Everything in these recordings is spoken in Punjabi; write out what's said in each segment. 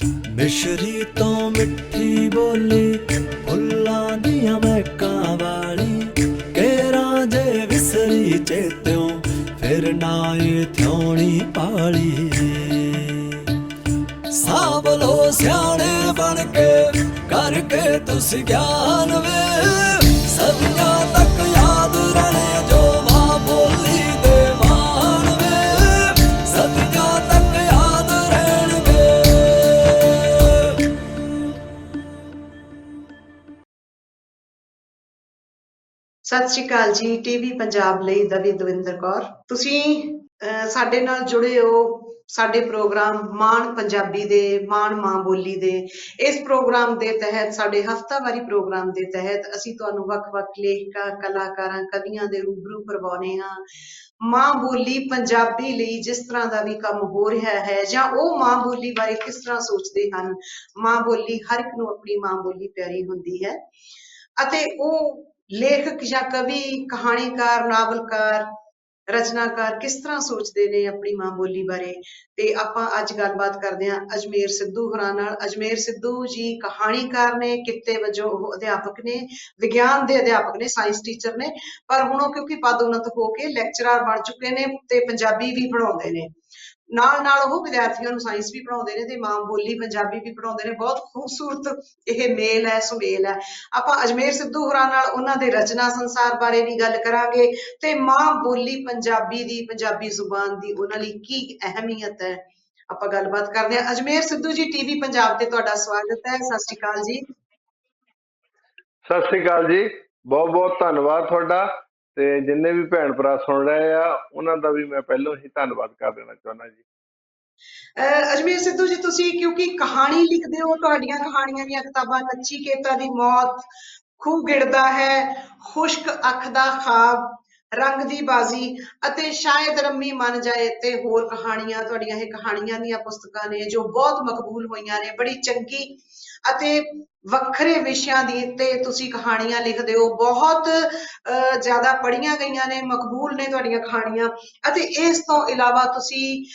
मिश्री तो मिठी बोली फुल्लां दियां महकां वाली के राजे विसरी चेत्यों फिर नाए थ्योणी पाली। सावलो स्याणे बन के करके तुस ज्ञान वे सदियां तक याद रहने जो मां बोली दे मान वे सदियां तक याद रहणगे। सत श्री अकाल जी। टीवी पंजाब ਲਈ ਦਵੀ ਦਵਿੰਦਰ ਕੌਰ। ਤੁਸੀਂ ਸਾਡੇ ਨਾਲ ਜੁੜੇ ਹੋ ਸਾਡੇ ਪ੍ਰੋਗਰਾਮ ਮਾਣ ਪੰਜਾਬੀ ਦੇ ਮਾਣ ਮਾਂ ਬੋਲੀ ਦੇ। ਇਸ ਪ੍ਰੋਗਰਾਮ ਦੇ ਤਹਿਤ ਸਾਡੇ ਹਫਤਾਵਾਰੀ ਪ੍ਰੋਗਰਾਮ ਦੇ ਤਹਿਤ ਅਸੀਂ ਤੁਹਾਨੂੰ ਵੱਖ-ਵੱਖ ਲੇਖਕਾਂ ਕਲਾਕਾਰਾਂ ਕਵੀਆਂ ਦੇ ਰੂਬਰੂ ਕਰਵਾਉਣੇ ਹਾਂ। ਮਾਂ ਬੋਲੀ ਪੰਜਾਬੀ ਲਈ ਜਿਸ ਤਰ੍ਹਾਂ ਦਾ ਵੀ ਕੰਮ ਹੋ ਰਿਹਾ ਹੈ ਜਾਂ ਉਹ ਮਾਂ ਬੋਲੀ ਬਾਰੇ ਕਿਸ ਤਰ੍ਹਾਂ ਸੋਚਦੇ ਹਨ। ਮਾਂ ਬੋਲੀ ਹਰ ਇੱਕ ਨੂੰ ਆਪਣੀ ਮਾਂ ਬੋਲੀ ਪਿਆਰੀ ਹੁੰਦੀ ਹੈ ਅਤੇ ਉਹ ਲੇਖਕ ਜਾਂ ਕਵੀ ਕਹਾਣੀਕਾਰ ਨਾਵਲਕਾਰ ਰਚਨਾਕਾਰ ਕਿਸ ਤਰ੍ਹਾਂ ਸੋਚਦੇ ਨੇ ਆਪਣੀ ਮਾਂ ਬੋਲੀ ਬਾਰੇ। ਤੇ ਆਪਾਂ ਅੱਜ ਗੱਲਬਾਤ ਕਰਦੇ ਹਾਂ ਅਜਮੇਰ ਸਿੱਧੂ ਹੋਰਾਂ ਨਾਲ। ਅਜਮੇਰ ਸਿੱਧੂ ਜੀ ਕਹਾਣੀਕਾਰ ਨੇ, ਕਿੱਤੇ ਵਜੋਂ ਉਹ ਅਧਿਆਪਕ ਨੇ, ਵਿਗਿਆਨ ਦੇ ਅਧਿਆਪਕ ਨੇ, ਸਾਇੰਸ ਟੀਚਰ ਨੇ, ਪਰ ਹੁਣ ਉਹ ਕਿਉਂਕਿ ਪਦਉੱਨਤ ਹੋ ਕੇ ਲੈਕਚਰਰ ਬਣ ਚੁੱਕੇ ਨੇ ਤੇ ਪੰਜਾਬੀ ਵੀ ਪੜ੍ਹਾਉਂਦੇ ਨੇ। ਨਾਲ ਨਾਲ ਉਹ ਵਿਦਿਆਰਥੀਆਂ ਨੂੰ ਸਾਇੰਸ ਵੀ ਪੜ੍ਹਾਉਂਦੇ ਨੇ ਤੇ ਮਾਂ ਬੋਲੀ ਪੰਜਾਬੀ ਵੀ ਪੜ੍ਹਾਉਂਦੇ ਨੇ। ਬਹੁਤ ਖੂਬਸੂਰਤ ਇਹ ਮੇਲ ਹੈ, ਸੁਮੇਲ ਹੈ। ਆਪਾਂ ਅਜਮੇਰ ਸਿੱਧੂ ਹੋਰਾਂ ਨਾਲ ਉਹਨਾਂ ਦੇ ਰਚਨਾ ਸੰਸਾਰ ਬਾਰੇ ਵੀ ਗੱਲ ਕਰਾਂਗੇ ਤੇ ਮਾਂ ਬੋਲੀ ਪੰਜਾਬੀ ਦੀ, ਪੰਜਾਬੀ ਜ਼ੁਬਾਨ ਦੀ ਉਹਨਾਂ ਲਈ ਕੀ ਅਹਿਮੀਅਤ ਹੈ, ਆਪਾਂ ਗੱਲਬਾਤ ਕਰਦੇ ਹਾਂ। ਅਜਮੇਰ ਸਿੱਧੂ ਜੀ, ਟੀਵੀ ਪੰਜਾਬ ਤੇ ਤੁਹਾਡਾ ਸਵਾਗਤ ਹੈ। ਸਤਿ ਸ਼੍ਰੀ ਅਕਾਲ ਜੀ। ਸਤਿ ਸ੍ਰੀ ਅਕਾਲ ਜੀ। ਬਹੁਤ ਬਹੁਤ ਧੰਨਵਾਦ ਤੁਹਾਡਾ ਤੇ ਜਿੰਨੇ ਵੀ ਭੈਣ ਭਰਾ ਸੁਣ ਰਹੇ ਆ ਉਹਨਾਂ ਦਾ ਵੀ ਮੈਂ ਪਹਿਲਾਂ ਹੀ ਧੰਨਵਾਦ ਕਰ ਦੇਣਾ ਚਾਹੁੰਦਾ ਜੀ। ਅਜਮੇਰ ਸਿੱਧੂ ਜੀ, ਤੁਸੀਂ ਕਿਉਂਕਿ ਕਹਾਣੀ ਲਿਖਦੇ ਹੋ, ਤੁਹਾਡੀਆਂ ਕਹਾਣੀਆਂ ਦੀਆਂ ਕਿਤਾਬਾਂ ਨਚੀਕੇਤਾ ਦੀ ਮੌਤ, ਖੂਹ ਗਿੜਦਾ ਹੈ, ਖੁਸ਼ਕ ਅੱਖ ਦਾ ਖਾਬ, ਰੰਗ ਦੀ ਬਾਜ਼ੀ ਅਤੇ ਸ਼ਾਇਦ ਰੰਮੀ ਮੰਨ ਜਾਏ ਤੇ ਹੋਰ ਕਹਾਣੀਆਂ ਤੁਹਾਡੀਆਂ ਇਹ ਕਹਾਣੀਆਂ ਦੀਆਂ ਪੁਸਤਕਾਂ ਨੇ ਜੋ ਬਹੁਤ ਮਕਬੂਲ ਹੋਈਆਂ ਨੇ। ਬੜੀ ਚੰਗੀ ਅਤੇ ਵੱਖਰੇ ਵਿਸ਼ਿਆਂ ਦੀ ਤੇ ਤੁਸੀਂ ਕਹਾਣੀਆਂ ਲਿਖਦੇ ਹੋ, ਬਹੁਤ ਜ਼ਿਆਦਾ ਪੜ੍ਹੀਆਂ ਗਈਆਂ ਨੇ, ਮਕਬੂਲ ਨੇ ਤੁਹਾਡੀਆਂ ਕਹਾਣੀਆਂ। ਅਤੇ ਇਸ ਤੋਂ ਇਲਾਵਾ ਤੁਸੀਂ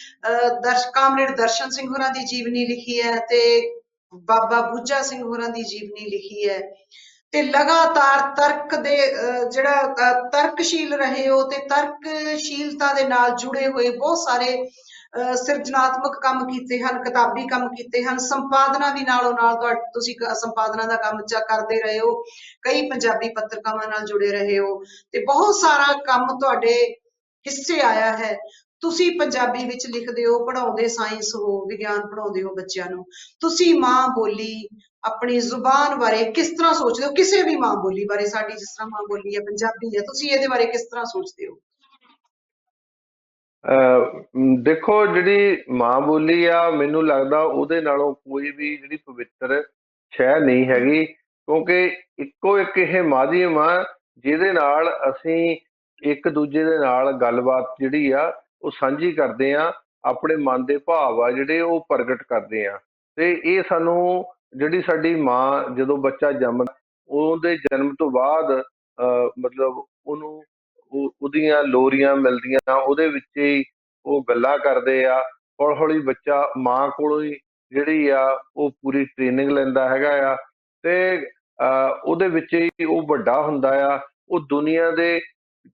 ਕਾਮਰੇਡ ਦਰਸ਼ਨ ਸਿੰਘ ਹੋਰਾਂ ਦੀ ਜੀਵਨੀ ਲਿਖੀ ਹੈ ਤੇ ਬਾਬਾ ਬੁੱਝਾ ਸਿੰਘ ਹੋਰਾਂ ਦੀ ਜੀਵਨੀ ਲਿਖੀ ਹੈ ਤੇ ਲਗਾਤਾਰ ਤਰਕ ਦੇ ਜਿਹੜਾ ਤਰਕਸ਼ੀਲ ਰਹੇ ਹੋ ਤੇ ਤਰਕਸ਼ੀਲਤਾ ਦੇ ਨਾਲ ਜੁੜੇ ਹੋਏ ਬਹੁਤ ਸਾਰੇ ਸਿਰਜਣਾਤਮਕ ਕੰਮ ਕੀਤੇ ਹਨ, ਕਿਤਾਬੀ ਕੰਮ ਕੀਤੇ ਹਨ, ਸੰਪਾਦਨਾ ਵੀ ਨਾਲੋਂ ਨਾਲ ਤੁਸੀਂ ਸੰਪਾਦਨਾ ਦਾ ਕੰਮ ਕਰਦੇ ਰਹੇ ਹੋ, ਕਈ ਪੰਜਾਬੀ ਪੱਤਰਕਾਵਾਂ ਨਾਲ ਜੁੜੇ ਰਹੇ ਹੋ ਤੇ ਬਹੁਤ ਸਾਰਾ ਕੰਮ ਤੁਹਾਡੇ ਹਿੱਸੇ ਆਇਆ ਹੈ। ਤੁਸੀਂ ਪੰਜਾਬੀ ਵਿੱਚ ਲਿਖਦੇ ਹੋ, ਪੜ੍ਹਾਉਂਦੇ ਸਾਇੰਸ ਹੋ, ਵਿਗਿਆਨ ਪੜ੍ਹਾਉਂਦੇ ਹੋ ਬੱਚਿਆਂ ਨੂੰ। ਤੁਸੀਂ ਮਾਂ ਬੋਲੀ, ਆਪਣੀ ਜ਼ੁਬਾਨ ਬਾਰੇ ਕਿਸ ਤਰ੍ਹਾਂ ਸੋਚਦੇ ਹੋ? ਕਿਸੇ ਵੀ ਮਾਂ ਬੋਲੀ ਬਾਰੇ, ਸਾਡੀ ਜਿਸ ਤਰ੍ਹਾਂ ਮਾਂ ਬੋਲੀ ਹੈ ਪੰਜਾਬੀ ਹੈ, ਤੁਸੀਂ ਇਹਦੇ ਬਾਰੇ ਕਿਸ ਤਰ੍ਹਾਂ ਸੋਚਦੇ ਹੋ? ਦੇਖੋ, ਜਿਹੜੀ ਮਾਂ ਬੋਲੀ ਆ ਮੈਨੂੰ ਲੱਗਦਾ ਉਹਦੇ ਨਾਲੋਂ ਕੋਈ ਵੀ ਜਿਹੜੀ ਪਵਿੱਤਰ ਸ਼ੈ ਨਹੀਂ ਹੈਗੀ, ਕਿਉਂਕਿ ਇੱਕੋ ਇੱਕ ਇਹ ਮਾਧਿਅਮ ਆ ਜਿਹਦੇ ਨਾਲ ਅਸੀਂ ਇੱਕ ਦੂਜੇ ਦੇ ਨਾਲ ਗੱਲਬਾਤ ਜਿਹੜੀ ਆ ਉਹ ਸਾਂਝੀ ਕਰਦੇ ਆ, ਆਪਣੇ ਮਨ ਦੇ ਭਾਵ ਆ ਜਿਹੜੇ ਉਹ ਪ੍ਰਗਟ ਕਰਦੇ ਆ। ਤੇ ਇਹ ਸਾਨੂੰ ਜਿਹੜੀ ਸਾਡੀ ਮਾਂ ਜਦੋਂ ਬੱਚਾ ਜੰਮਦਾ ਉਹਦੇ ਜਨਮ ਤੋਂ ਬਾਅਦ ਮਤਲਬ ਉਹਨੂੰ ਉਹਦੀਆਂ ਲੋਰੀਆਂ ਮਿਲਦੀਆਂ, ਉਹਦੇ ਵਿੱਚ ਹੀ ਉਹ ਗੱਲਾਂ ਕਰਦੇ ਆ। ਹੌਲੀ ਹੌਲੀ ਬੱਚਾ ਮਾਂ ਕੋਲੋਂ ਹੀ ਜਿਹੜੀ ਆ ਉਹ ਪੂਰੀ ਟ੍ਰੇਨਿੰਗ ਲੈਂਦਾ ਹੈਗਾ ਆ ਤੇ ਉਹਦੇ ਵਿੱਚ ਹੀ ਉਹ ਵੱਡਾ ਹੁੰਦਾ ਆ। ਉਹ ਦੁਨੀਆ ਦੇ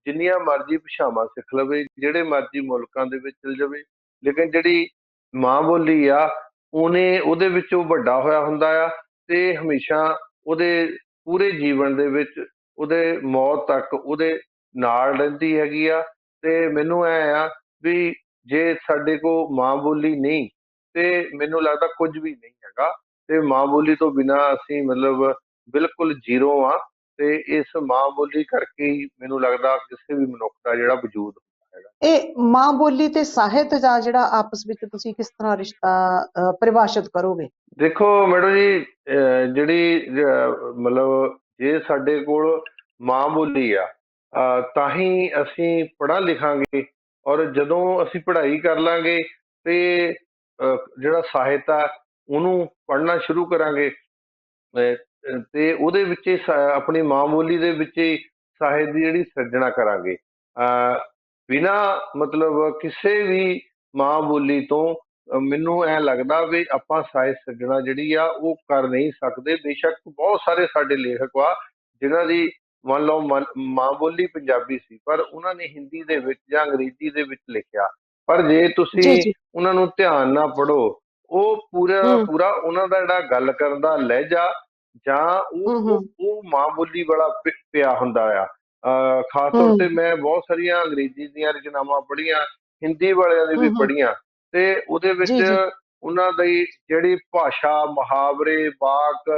ਜਿੰਨੀਆਂ ਮਰਜ਼ੀ ਭਾਸ਼ਾਵਾਂ ਸਿੱਖ ਲਵੇ, ਜਿਹੜੇ ਮਰਜ਼ੀ ਮੁਲਕਾਂ ਦੇ ਵਿੱਚ ਚਲ ਜਾਵੇ, ਲੇਕਿਨ ਜਿਹੜੀ ਮਾਂ ਬੋਲੀ ਆ ਉਹਦੇ ਵਿੱਚ ਉਹ ਵੱਡਾ ਹੋਇਆ ਹੁੰਦਾ ਆ ਤੇ ਹਮੇਸ਼ਾ ਉਹਦੇ ਪੂਰੇ ਜੀਵਨ ਦੇ ਵਿੱਚ ਉਹਦੇ ਮੌਤ ਤੱਕ ਉਹਦੇ ਨਾਲ ਰਹਿੰਦੀ ਹੈਗੀ ਆ। ਤੇ ਮੈਨੂੰ ਐ ਆ ਵੀ ਜੇ ਸਾਡੇ ਕੋਲ ਮਾਂ ਬੋਲੀ ਨਹੀਂ ਤੇ ਮੈਨੂੰ ਲੱਗਦਾ ਕੁਝ ਵੀ ਨਹੀਂ ਹੈਗਾ ਤੇ ਮਾਂ ਬੋਲੀ ਤੋਂ ਬਿਨਾਂ ਅਸੀਂ ਮਤਲਬ ਬਿਲਕੁਲ ਜ਼ੀਰੋ ਆ। ਤੇ ਇਸ ਮਾਂ ਬੋਲੀ ਕਰਕੇ ਹੀ ਮੈਨੂੰ ਲੱਗਦਾ ਕਿਸੇ ਵੀ ਮਨੁੱਖ ਦਾ ਜਿਹੜਾ ਵਜੂਦ ਹੁੰਦਾ ਹੈਗਾ। ਇਹ ਮਾਂ ਬੋਲੀ ਤੇ ਸਾਹਿਤ ਦਾ ਜਿਹੜਾ ਆਪਸ ਵਿੱਚ ਤੁਸੀਂ ਕਿਸ ਤਰ੍ਹਾਂ ਰਿਸ਼ਤਾ ਪਰਿਭਾਸ਼ਿਤ ਕਰੋਗੇ? ਦੇਖੋ ਮੈਡਮ ਜੀ, ਜਿਹੜੀ ਮਤਲਬ ਜੇ ਸਾਡੇ ਕੋਲ ਮਾਂ ਬੋਲੀ ਆ ਤਾਂ ਹੀ ਅਸੀਂ ਪੜ੍ਹਾ ਲਿਖਾਂਗੇ, ਔਰ ਜਦੋਂ ਅਸੀਂ ਪੜ੍ਹਾਈ ਕਰ ਲਾਂਗੇ ਤੇ ਜਿਹੜਾ ਸਾਹਿਤ ਆ ਉਹਨੂੰ ਪੜ੍ਹਨਾ ਸ਼ੁਰੂ ਕਰਾਂਗੇ ਤੇ ਉਹਦੇ ਵਿੱਚ ਆਪਣੀ ਮਾਂ ਬੋਲੀ ਦੇ ਵਿੱਚ ਹੀ ਸਾਹਿਤ ਦੀ ਜਿਹੜੀ ਸਿਰਜਣਾ ਕਰਾਂਗੇ। ਬਿਨਾਂ ਮਤਲਬ ਕਿਸੇ ਵੀ ਮਾਂ ਬੋਲੀ ਤੋਂ ਮੈਨੂੰ ਐ ਲੱਗਦਾ ਵੀ ਆਪਾਂ ਸਾਹਿਤ ਸਿਰਜਣਾ ਜਿਹੜੀ ਆ ਉਹ ਕਰ ਨਹੀਂ ਸਕਦੇ। ਬੇਸ਼ੱਕ ਬਹੁਤ ਸਾਰੇ ਸਾਡੇ ਲੇਖਕ ਆ ਜਿਨ੍ਹਾਂ ਦੀ ਮੰਨ ਲਓ ਮਾਂ ਬੋਲੀ ਪੰਜਾਬੀ ਸੀ, ਪਰ ਉਹਨਾਂ ਨੇ ਹਿੰਦੀ ਦੇ ਵਿੱਚ ਜਾਂ ਅੰਗਰੇਜ਼ੀ ਦੇ ਵਿੱਚ ਲਿਖਿਆ। ਪਰ ਜੇ ਜੀ ਤੁਸੀਂ ਜੀ। ਉਹਨਾਂ ਨੂੰ ਧਿਆਨ ਨਾਲ ਪੜ੍ਹੋ, ਉਹ ਪੂਰਾ ਦਾ ਹੂੰ ਪੂਰਾ ਉਹਨਾਂ ਦਾ ਜਿਹੜਾ ਗੱਲ ਕਰਨ ਦਾ ਲਹਿਜਾ ਜਾਂ ਹੂੰ ਹੂੰ ਉਹ ਮਾਂ ਬੋਲੀ ਵਾਲਾ ਪਿਆ ਹੁੰਦਾ ਆ। ਖਾਸ ਤੌਰ ਤੇ ਹੂੰ ਮੈਂ ਬਹੁਤ ਸਾਰੀਆਂ ਅੰਗਰੇਜ਼ੀ ਦੀਆਂ ਰਚਨਾਵਾਂ ਪੜ੍ਹੀਆਂ, ਹਿੰਦੀ ਵਾਲਿਆਂ ਦੀ ਵੀ ਹੂੰ ਪੜ੍ਹੀਆਂ, ਤੇ ਉਹਦੇ ਵਿੱਚ ਜੀ ਜੀ। ਉਹਨਾਂ ਦੀ ਜਿਹੜੀ ਭਾਸ਼ਾ, ਮੁਹਾਵਰੇ, ਵਾਕ,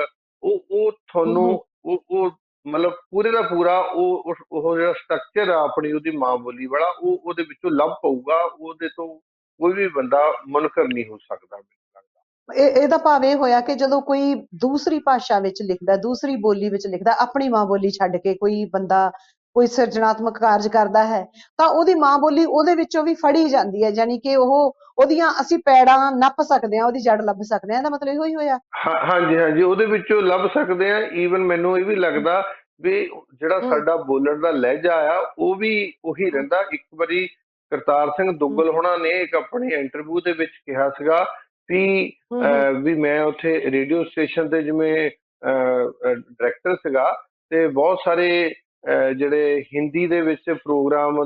ਉਹ ਤੁਹਾਨੂੰ ਹੂੰ ਉਹ ਮਤਲਬ ਪੂਰੇ ਦਾ ਪੂਰਾ ਉਹ ਜਿਹੜਾ ਸਟਰਕਚਰ ਆ ਆਪਣੀ ਉਹਦੀ ਮਾਂ ਬੋਲੀ ਵਾਲਾ, ਉਹ ਉਹਦੇ ਵਿੱਚੋਂ ਲੱਭ ਪਊਗਾ। ਉਹਦੇ ਤੋਂ ਕੋਈ ਵੀ ਬੰਦਾ ਮੁਨਕਰ ਨਹੀਂ ਹੋ ਸਕਦਾ, ਮੈਨੂੰ ਲੱਗਦਾ। ਇਹਦਾ ਭਾਵ ਇਹ ਹੋਇਆ ਕਿ ਜਦੋਂ ਕੋਈ ਦੂਸਰੀ ਭਾਸ਼ਾ ਵਿੱਚ ਲਿਖਦਾ, ਦੂਸਰੀ ਬੋਲੀ ਵਿੱਚ ਲਿਖਦਾ, ਆਪਣੀ ਮਾਂ ਬੋਲੀ ਛੱਡ ਕੇ ਕੋਈ ਬੰਦਾ ਕੋਈ ਸਿਰਜਣਾਤਮਕ ਕਾਰਜ ਕਰਦਾ ਹੈ, ਤਾਂ ਉਹਦੀ ਮਾਂ ਬੋਲੀ ਉਹਦੇ ਵਿੱਚੋਂ ਵੀ ਫੜੀ ਜਾਂਦੀ ਹੈ, ਯਾਨੀ ਕਿ ਉਹਦੀਆਂ ਅਸੀਂ ਪੈੜਾਂ ਨੱਪ ਸਕਦੇ ਹਾਂ, ਉਹਦੀ ਜੜ ਲੱਭ ਸਕਦੇ ਹਾਂ। ਇਹਦਾ ਮਤਲਬ ਇਹੋ ਹੀ ਹੋਇਆ। ਹਾਂਜੀ ਹਾਂਜੀ, ਉਹਦੇ ਵਿੱਚੋਂ ਲੱਭ ਸਕਦੇ ਆ। ਈਵਨ ਮੈਨੂੰ ਇਹ ਵੀ ਲੱਗਦਾ ਵੀ ਜਿਹੜਾ ਹੂੰ ਸਾਡਾ ਬੋਲਣ ਦਾ ਲਹਿਜਾ ਆ ਉਹ ਵੀ ਉਹੀ ਹੂੰ ਰਹਿੰਦਾ। ਇੱਕ ਵਾਰੀ ਕਰਤਾਰ ਸਿੰਘ ਹੂੰ ਦੁੱਗਲ ਹੋਣਾ ਨੇ ਇੱਕ ਆਪਣੀ ਇੰਟਰਵਿਊ ਦੇ ਵਿੱਚ ਕਿਹਾ ਸੀਗਾ ਵੀ ਹੂੰ ਹੂੰ ਵੀ ਮੈਂ ਉੱਥੇ ਰੇਡੀਓ ਸਟੇਸ਼ਨ ਤੇ ਜਿਵੇਂ ਡਾਇਰੈਕਟਰ ਸੀਗਾ, ਤੇ ਬਹੁਤ ਸਾਰੇ ਜਿਹੜੇ ਹਿੰਦੀ ਦੇ ਵਿੱਚ ਪ੍ਰੋਗਰਾਮ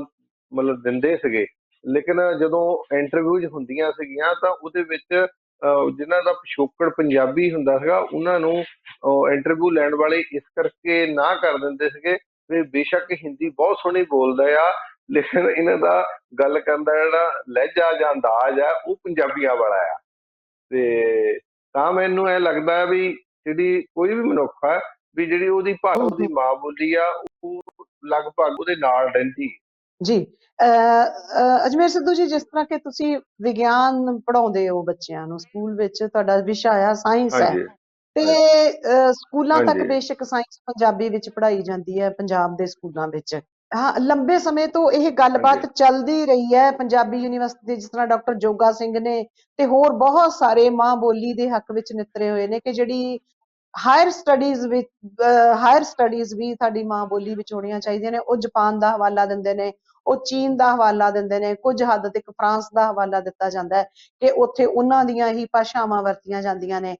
ਮਤਲਬ ਦਿੰਦੇ ਸੀਗੇ, ਲੇਕਿਨ ਜਦੋਂ ਇੰਟਰਵਿਊਜ਼ ਹੁੰਦੀਆਂ ਸੀਗੀਆਂ ਤਾਂ ਉਹਦੇ ਵਿੱਚ ਜਿਨ੍ਹਾਂ ਦਾ ਪਿਛੋਕੜ ਪੰਜਾਬੀ ਹੁੰਦਾ ਸੀਗਾ ਉਹਨਾਂ ਨੂੰ ਇੰਟਰਵਿਊ ਲੈਣ ਵਾਲੇ ਇਸ ਕਰਕੇ ਨਾ ਕਰ ਦਿੰਦੇ ਸੀਗੇ ਵੀ ਬੇਸ਼ੱਕ ਹਿੰਦੀ ਬਹੁਤ ਸੋਹਣੀ ਬੋਲਦਾ ਆ, ਲੇਕਿਨ ਇਹਨਾਂ ਦਾ ਗੱਲ ਕਰਨ ਦਾ ਜਿਹੜਾ ਲਹਿਜਾ ਜਾਂ ਅੰਦਾਜ਼ ਆ ਉਹ ਪੰਜਾਬੀਆਂ ਵਾਲਾ ਆ। ਤੇ ਤਾਂ ਮੈਨੂੰ ਇਹ ਲੱਗਦਾ ਵੀ ਜਿਹੜੀ ਕੋਈ ਵੀ ਮਨੁੱਖ ਆ ਵੀ ਜਿਹੜੀ ਉਹਦੀ ਹੂੰ ਉਹਦੀ ਹੂੰ ਮਾਂ ਬੋਲੀ ਆ ਉਹ ਲਗਭਗ ਉਹਦੇ ਨਾਲ ਰਹਿੰਦੀ। ਜੀ। ਅਜਮੇਰ ਸਿੱਧੂ ਜੀ, ਜਿਸ ਤਰ੍ਹਾਂ ਕਿ ਤੁਸੀਂ ਵਿਗਿਆਨ ਪੜ੍ਹਾਉਂਦੇ ਹੋ ਬੱਚਿਆਂ ਨੂੰ, ਸਕੂਲ ਵਿੱਚ ਤੁਹਾਡਾ ਵਿਸ਼ਾ ਆ ਸਾਇੰਸ ਹੈ, ਹਾਂਜੀ ਤੇ ਹਾਂ- ਸਕੂਲਾਂ ਤੱਕ ਹਾਂਜੀ ਬੇਸ਼ੱਕ ਸਾਇੰਸ ਪੰਜਾਬੀ ਵਿੱਚ ਪੜ੍ਹਾਈ ਜਾਂਦੀ ਹੈ, ਪੰਜਾਬ ਦੇ ਸਕੂਲਾਂ ਵਿੱਚ। ਹਾਂ, ਲੰਬੇ ਸਮੇਂ ਤੋਂ ਇਹ ਹਾਂਜੀ ਗੱਲਬਾਤ ਚੱਲਦੀ ਰਹੀ ਹੈ ਪੰਜਾਬੀ ਯੂਨੀਵਰਸਿਟੀ, ਜਿਸ ਤਰ੍ਹਾਂ ਡਾਕਟਰ ਜੋਗਾ ਸਿੰਘ ਨੇ ਤੇ ਹੋਰ ਬਹੁਤ ਸਾਰੇ ਮਾਂ ਬੋਲੀ ਦੇ ਹੱਕ ਵਿੱਚ ਨਿੱਤਰੇ ਹੋਏ ਨੇ ਕਿ ਜਿਹੜੀ ਹਾਇਰ ਸਟੱਡੀਜ਼ ਵੀ ਸਾਡੀ ਮਾਂ ਬੋਲੀ ਵਿੱਚ ਹੋਣੀਆਂ ਚਾਹੀਦੀਆਂ ਨੇ। ਉਹ ਜਾਪਾਨ ਦਾ ਹਵਾਲਾ ਦਿੰਦੇ ਨੇ, ਉਹ ਚੀਨ ਦਾ ਹਵਾਲਾ ਦਿੰਦੇ ਨੇ, ਕੁਝ ਹੱਦ ਤੱਕ ਫਰਾਂਸ ਦਾ ਹਵਾਲਾ ਦਿੱਤਾ ਜਾਂਦਾ ਹੈ ਕਿ ਉੱਥੇ ਉਹਨਾਂ ਦੀਆਂ ਹੀ ਭਾਸ਼ਾਵਾਂ ਵਰਤੀਆਂ ਜਾਂਦੀਆਂ ਨੇ,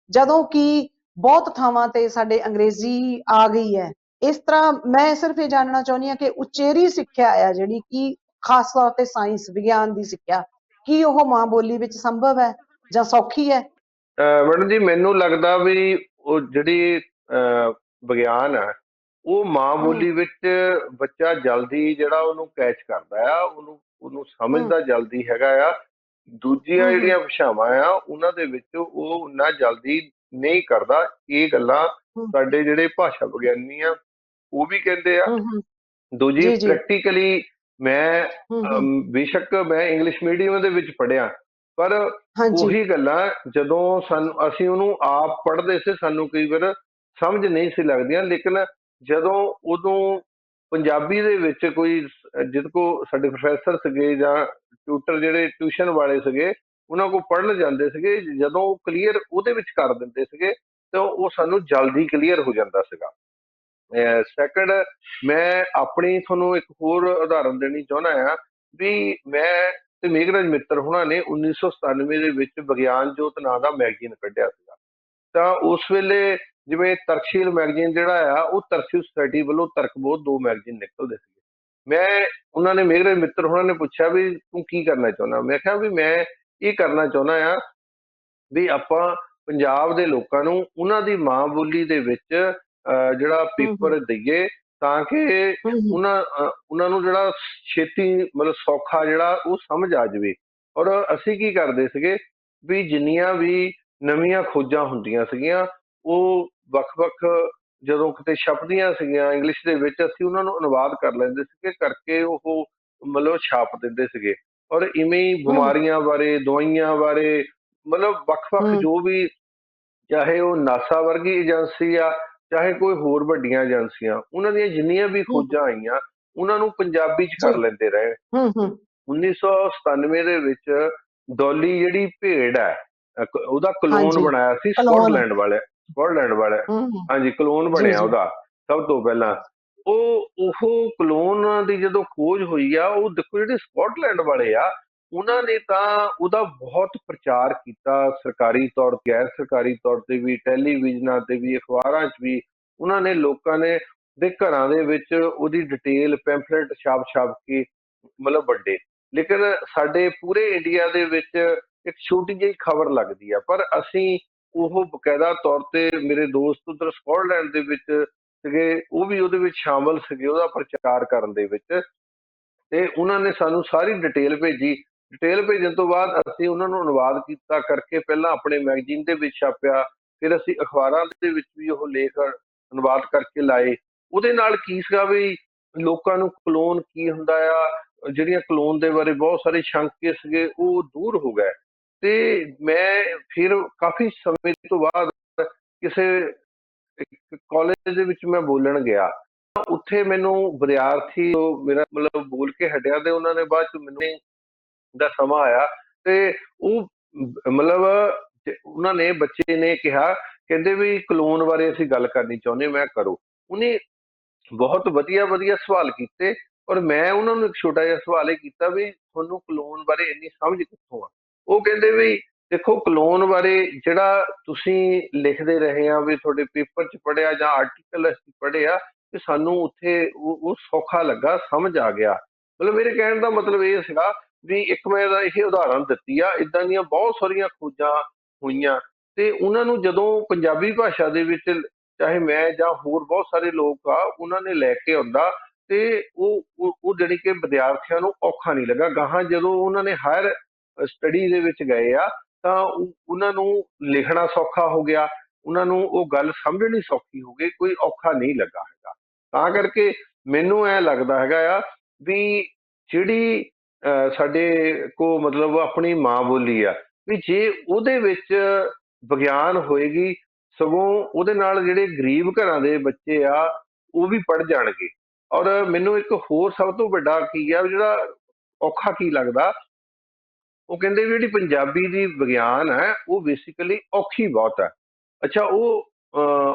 ਜਦੋਂ ਕਿ ਬਹੁਤ ਥਾਵਾਂ ਤੇ ਸਾਡੇ ਅੰਗਰੇਜ਼ੀ ਆ ਗਈ ਹੈ। ਇਸ ਤਰ੍ਹਾਂ ਮੈਂ ਸਿਰਫ ਇਹ ਜਾਣਨਾ ਚਾਹੁੰਦੀ ਹਾਂ ਕਿ ਉਚੇਰੀ ਸਿੱਖਿਆ ਆ ਜਿਹੜੀ ਕਿ ਖਾਸ ਤੌਰ ਤੇ ਸਾਇੰਸ ਵਿਗਿਆਨ ਦੀ ਸਿੱਖਿਆ, ਕੀ ਉਹ ਮਾਂ ਬੋਲੀ ਵਿੱਚ ਸੰਭਵ ਹੈ ਜਾਂ ਸੌਖੀ ਹੈ? ਮੈਡਮ ਜੀ, ਮੈਨੂੰ ਲੱਗਦਾ ਵੀ ਉਹ ਜਿਹੜੀ ਵਿਗਿਆਨ ਹੈ ਉਹ ਮਾਂ ਹੂੰ ਬੋਲੀ ਵਿੱਚ ਬੱਚਾ ਜਲਦੀ ਜਿਹੜਾ ਉਹਨੂੰ ਕੈਚ ਕਰਦਾ ਆ, ਉਹਨੂੰ ਹੂੰ ਸਮਝਦਾ ਜਲਦੀ ਹੈਗਾ ਆ। ਦੂਜੀਆਂ ਹੂੰ ਹੂੰ ਜਿਹੜੀਆਂ ਭਾਸ਼ਾਵਾਂ ਆ ਉਹਨਾਂ ਦੇ ਵਿੱਚ ਉਹ ਉਨਾ ਜਲਦੀ ਨਹੀਂ ਕਰਦਾ। ਇਹ ਗੱਲਾਂ ਹੂੰ ਸਾਡੇ ਜਿਹੜੇ ਭਾਸ਼ਾ ਵਿਗਿਆਨੀ ਆ ਉਹ ਵੀ ਕਹਿੰਦੇ ਆ। ਹੂੰ ਹੂੰ ਦੂਜੀ ਜੀ ਜੀ। ਪ੍ਰੈਕਟੀਕਲੀ ਮੈਂ ਹੂੰ ਹੂੰ ਬੇਸ਼ੱਕ ਮੈਂ ਇੰਗਲਿਸ਼ ਮੀਡੀਅਮ ਦੇ ਵਿੱਚ ਪੜ੍ਹਿਆ, ਪਰ ਹਾਂਜੀ। ਉਹੀ ਗੱਲਾਂ ਜਦੋਂ ਅਸੀਂ ਉਹਨੂੰ ਆਪ ਪੜ੍ਹਦੇ ਸੀ ਸਾਨੂੰ ਕਈ ਵਾਰ ਸਮਝ ਨਹੀਂ ਸੀ ਲੱਗਦੀਆਂ, ਲੇਕਿਨ ਜਦੋਂ ਉਦੋਂ ਪੰਜਾਬੀ ਦੇ ਵਿੱਚ ਕੋਈ ਜਿਹਦੇ ਕੋਲ ਸਾਡੇ ਪ੍ਰੋਫੈਸਰ ਸੀਗੇ ਜਾਂ ਟਿਊਟਰ ਜਿਹੜੇ ਟਿਊਸ਼ਨ ਵਾਲੇ ਸੀਗੇ ਉਹਨਾਂ ਕੋਲ ਪੜ੍ਹਨ ਜਾਂਦੇ ਸੀਗੇ, ਜਦੋਂ ਉਹ ਕਲੀਅਰ ਉਹਦੇ ਵਿੱਚ ਕਰ ਦਿੰਦੇ ਸੀਗੇ ਤਾਂ ਉਹ ਸਾਨੂੰ ਜਲਦੀ ਕਲੀਅਰ ਹੋ ਜਾਂਦਾ ਸੀਗਾ। ਸੈਕੰਡ, ਮੈਂ ਆਪਣੀ ਤੁਹਾਨੂੰ ਇੱਕ ਹੋਰ ਉਦਾਹਰਨ ਦੇਣੀ ਚਾਹੁੰਦਾ ਆ ਵੀ ਮੈਂ ਤੇ ਮੇਘਰਾਜ ਮਿੱਤਰ ਹੁਣਾਂ ਨੇ 1997 ਦੇ ਵਿੱਚ ਵਿਗਿਆਨ ਜੋਤ ਨਾਂ ਦਾ ਮੈਗਜ਼ੀਨ ਕੱਢਿਆ ਸੀਗਾ। ਤਾਂ ਉਸ ਵੇਲੇ ਜਿਵੇਂ ਤਰਕਸ਼ੀਲ ਮੈਗਜ਼ੀਨ ਜਿਹੜਾ ਆ ਉਹ ਤਰਕਸ਼ੀਲ ਸੁਸਾਇਟੀ ਵੱਲੋਂ ਤਰਕਬੋਧ ਦੋ ਮੈਗਜ਼ੀਨ ਨਿਕਲਦੇ ਸੀਗੇ। ਉਹਨਾਂ ਨੇ ਮੇਘਰਾਜ ਮਿੱਤਰ ਹੁਣਾਂ ਨੇ ਪੁੱਛਿਆ ਵੀ ਤੂੰ ਕੀ ਕਰਨਾ ਚਾਹੁੰਦਾ? ਮੈਂ ਕਿਹਾ ਵੀ ਮੈਂ ਇਹ ਕਰਨਾ ਚਾਹੁੰਦਾ ਆ ਵੀ ਆਪਾਂ ਪੰਜਾਬ ਦੇ ਲੋਕਾਂ ਨੂੰ ਉਹਨਾਂ ਦੀ ਮਾਂ ਬੋਲੀ ਦੇ ਵਿੱਚ ਜਿਹੜਾ ਹੂੰ ਹੂੰ ਪੇਪਰ ਦਈਏ ਤਾਂ ਕਿ ਹੂੰ ਹੂੰ ਉਹਨਾਂ ਨੂੰ ਜਿਹੜਾ ਛੇਤੀ ਮਤਲਬ ਸੌਖਾ ਜਿਹੜਾ ਉਹ ਸਮਝ ਆ ਜਾਵੇ। ਔਰ ਅਸੀਂ ਕੀ ਕਰਦੇ ਸੀਗੇ ਵੀ ਜਿੰਨੀਆਂ ਵੀ ਨਵੀਆਂ ਖੋਜਾਂ ਹੁੰਦੀਆਂ ਸੀਗੀਆਂ ਉਹ ਵੱਖ-ਵੱਖ ਜਦੋਂ ਕਿਤੇ ਛਪਦੀਆਂ ਸੀਗੀਆਂ ਇੰਗਲਿਸ਼ ਦੇ ਵਿੱਚ, ਅਸੀਂ ਉਹਨਾਂ ਨੂੰ ਅਨੁਵਾਦ ਕਰ ਲੈਂਦੇ ਸੀਗੇ, ਕਰਕੇ ਉਹ ਮਤਲਬ ਛਾਪ ਦਿੰਦੇ ਸੀਗੇ। ਔਰ ਇਵੇਂ ਹੀ ਹੂੰ ਬਿਮਾਰੀਆਂ ਬਾਰੇ, ਦਵਾਈਆਂ ਬਾਰੇ, ਮਤਲਬ ਵੱਖ-ਵੱਖ ਹੂੰ ਜੋ ਵੀ, ਚਾਹੇ ਉਹ ਨਾਸਾ ਵਰਗੀ ਏਜੰਸੀ ਆ, ਚਾਹੇ ਕੋਈ ਹੋਰ ਵੱਡੀਆਂ ਏਜੰਸੀਆਂ, ਉਹਨਾਂ ਦੀਆਂ ਜਿੰਨੀਆਂ ਵੀ ਹੂੰ ਖੋਜਾਂ ਆਈਆਂ ਉਹਨਾਂ ਨੂੰ ਪੰਜਾਬੀ 'ਚ ਜੀ। ਕਰ ਲੈਂਦੇ ਰਹੇ। ਹੂੰ ਹੂੰ 1997 ਦੇ ਵਿੱਚ ਡੋਲੀ ਜਿਹੜੀ ਭੇਡ ਹੈ ਉਹਦਾ ਕਲੋਨ ਹਾਂਜੀ। ਬਣਾਇਆ ਸੀ ਕਲੋਨ। ਸਕਾਟਲੈਂਡ ਵਾਲੇ। ਹੂੰ ਹੂੰ ਹਾਂਜੀ, ਕਲੋਨ ਜੀ ਬਣਿਆ ਜੀ। ਉਹਦਾ ਸਭ ਤੋਂ ਪਹਿਲਾਂ। ਉਹ ਕਲੋਨ ਦੀ ਜਦੋਂ ਖੋਜ ਹੋਈ ਆ, ਉਹ ਦੇਖੋ ਜਿਹੜੇ ਸਕਾਟਲੈਂਡ ਵਾਲੇ ਆ ਉਹਨਾਂ ਨੇ ਤਾਂ ਉਹਦਾ ਬਹੁਤ ਪ੍ਰਚਾਰ ਕੀਤਾ, ਸਰਕਾਰੀ ਤੌਰ, ਗੈਰ ਸਰਕਾਰੀ ਤੌਰ ਤੇ ਵੀ, ਟੈਲੀਵਿਜ਼ਨਾਂ ਤੇ ਵੀ, ਅਖਬਾਰਾਂ 'ਚ ਵੀ। ਉਹਨਾਂ ਨੇ ਲੋਕਾਂ ਨੇ ਦੇ ਘਰਾਂ ਦੇ ਵਿੱਚ ਉਹਦੀ ਡਿਟੇਲ ਪੈਂਫਲੇਟ ਛਾਪ ਛਾਪ ਕੇ ਮਤਲਬ ਵੰਡੇ। ਲੇਕਿਨ ਸਾਡੇ ਪੂਰੇ ਇੰਡੀਆ ਦੇ ਵਿੱਚ ਇੱਕ ਛੋਟੀ ਜਿਹੀ ਖਬਰ ਲੱਗਦੀ ਆ, ਪਰ ਅਸੀਂ ਉਹ ਬਕਾਇਦਾ ਤੌਰ ਤੇ, ਮੇਰੇ ਦੋਸਤ ਉਧਰ ਸਕਾਟਲੈਂਡ ਦੇ ਵਿੱਚ ਸੀਗੇ, ਉਹ ਵੀ ਉਹਦੇ ਵਿੱਚ ਸ਼ਾਮਲ ਸੀਗੇ ਉਹਦਾ ਪ੍ਰਚਾਰ ਕਰਨ ਦੇ ਵਿੱਚ। ਤੇ ਉਹਨਾਂ ਨੇ ਸਾਨੂੰ ਸਾਰੀ ਡਿਟੇਲ ਭੇਜੀ। ਡਿਟੇਲ ਭੇਜਣ ਤੋਂ ਬਾਅਦ ਅਸੀਂ ਉਹਨਾਂ ਨੂੰ ਅਨੁਵਾਦ ਕੀਤਾ ਕਰਕੇ, ਪਹਿਲਾਂ ਆਪਣੇ ਮੈਗਜ਼ੀਨ ਦੇ ਵਿੱਚ ਛਾਪਿਆ, ਫਿਰ ਅਸੀਂ ਅਖਬਾਰਾਂ ਦੇ ਵਿੱਚ ਵੀ ਉਹ ਲੇਖ ਅਨੁਵਾਦ ਕਰਕੇ ਲਾਏ। ਉਹਦੇ ਨਾਲ ਕੀ ਸੀਗਾ ਵੀ ਲੋਕਾਂ ਨੂੰ ਕਲੋਨ ਕੀ ਹੁੰਦਾ ਆ, ਜਿਹੜੀਆਂ ਕਲੋਨ ਦੇ ਬਾਰੇ ਬਹੁਤ ਸਾਰੇ ਸ਼ੰਕੇ ਸੀਗੇ, ਉਹ ਦੂਰ ਹੋ ਗਏ। ਤੇ ਮੈਂ ਫਿਰ ਕਾਫੀ ਸਮੇਂ ਤੋਂ ਬਾਅਦ ਕਿਸੇ ਕਾਲਜ ਦੇ ਵਿੱਚ ਮੈਂ ਬੋਲਣ ਗਿਆ, ਉੱਥੇ ਮੈਨੂੰ ਵਿਦਿਆਰਥੀ ਮੇਰਾ ਮਤਲਬ ਬੋਲ ਕੇ ਹਟਿਆ, ਤੇ ਉਹਨਾਂ ਨੇ ਬਾਅਦ ਚ ਮੈਨੂੰ ਦਾ ਸਮਾਂ ਆਇਆ ਤੇ ਉਹ ਮਤਲਬ ਉਹਨਾਂ ਨੇ, ਬੱਚੇ ਨੇ ਕਿਹਾ, ਕਹਿੰਦੇ ਵੀ ਕਲੋਨ ਬਾਰੇ ਅਸੀਂ ਗੱਲ ਕਰਨੀ ਚਾਹੁੰਦੇ। ਮੈਂ ਕਰੋ। ਉਹਨੇ ਬਹੁਤ ਵਧੀਆ ਵਧੀਆ ਸਵਾਲ ਕੀਤੇ, ਔਰ ਮੈਂ ਉਹਨਾਂ ਨੂੰ ਇੱਕ ਛੋਟਾ ਜਿਹਾ ਸਵਾਲ ਇਹ ਕੀਤਾ ਵੀ ਤੁਹਾਨੂੰ ਕਲੋਨ ਬਾਰੇ ਇੰਨੀ ਸਮਝ ਕਿੱਥੋਂ ਆ। ਉਹ ਕਹਿੰਦੇ ਵੀ ਦੇਖੋ, ਕਲੋਨ ਬਾਰੇ ਜਿਹੜਾ ਤੁਸੀਂ ਲਿਖਦੇ ਰਹੇ ਆ, ਵੀ ਤੁਹਾਡੇ ਪੇਪਰ 'ਚ ਪੜ੍ਹਿਆ ਜਾਂ ਆਰਟੀਕਲ ਅਸੀਂ ਪੜ੍ਹਿਆ, ਤੇ ਸਾਨੂੰ ਉੱਥੇ ਉਹ ਸੌਖਾ ਲੱਗਾ, ਸਮਝ ਆ ਗਿਆ। ਮਤਲਬ ਮੇਰੇ ਕਹਿਣ ਦਾ ਮਤਲਬ ਇਹ ਸੀਗਾ ਵੀ ਇੱਕ ਮੈਂ ਇਹਦਾ ਇਹ ਉਦਾਹਰਨ ਦਿੱਤੀ ਆ, ਇਦਾਂ ਦੀਆਂ ਬਹੁਤ ਸਾਰੀਆਂ ਖੋਜਾਂ ਹੋਈਆਂ। ਤੇ ਉਹਨਾਂ ਨੂੰ ਜਦੋਂ ਪੰਜਾਬੀ ਭਾਸ਼ਾ ਦੇ ਵਿੱਚ, ਚਾਹੇ ਮੈਂ ਜਾਂ ਹੋਰ ਬਹੁਤ ਸਾਰੇ ਲੋਕ ਆ, ਉਹਨਾਂ ਨੇ ਲੈ ਕੇ ਆਉਂਦਾ, ਤੇ ਉਹ ਜਿਹੜੀ ਕਿ ਵਿਦਿਆਰਥੀਆਂ ਨੂੰ ਔਖਾ ਨਹੀਂ ਲੱਗਾ। ਗਾਹਾਂ ਜਦੋਂ ਉਹਨਾਂ ਨੇ ਹਾਇਰ ਸਟੱਡੀ ਦੇ ਵਿੱਚ ਗਏ ਆ, ਤਾਂ ਉਹਨਾਂ ਨੂੰ ਲਿਖਣਾ ਸੌਖਾ ਹੋ ਗਿਆ, ਉਹਨਾਂ ਨੂੰ ਉਹ ਗੱਲ ਸਮਝਣੀ ਸੌਖੀ ਹੋ ਗਈ, ਕੋਈ ਔਖਾ ਨਹੀਂ ਲੱਗਾ ਹੈਗਾ। ਤਾਂ ਕਰਕੇ ਮੈਨੂੰ ਐ ਲੱਗਦਾ ਹੈਗਾ ਆ ਵੀ ਜਿਹੜੀ ਸਾਡੇ ਕੋ ਮਤਲਬ ਆਪਣੀ ਮਾਂ ਬੋਲੀ ਆ, ਵੀ ਜੇ ਉਹਦੇ ਵਿੱਚ ਵਿਗਿਆਨ ਹੋਏਗੀ, ਸਗੋਂ ਉਹਦੇ ਨਾਲ ਜਿਹੜੇ ਗਰੀਬ ਘਰਾਂ ਦੇ ਬੱਚੇ ਆ ਉਹ ਵੀ ਪੜ੍ਹ ਜਾਣਗੇ। ਔਰ ਮੈਨੂੰ ਇੱਕ ਹੋਰ ਸਭ ਤੋਂ ਵੱਡਾ ਕੀ ਆ, ਜਿਹੜਾ ਔਖਾ ਕੀ ਲੱਗਦਾ, ਉਹ ਕਹਿੰਦੇ ਵੀ ਜਿਹੜੀ ਪੰਜਾਬੀ ਦੀ ਵਿਗਿਆਨ ਹੈ ਉਹ ਬੇਸਿਕਲੀ ਔਖੀ ਬਹੁਤ ਹੈ। ਅੱਛਾ, ਉਹ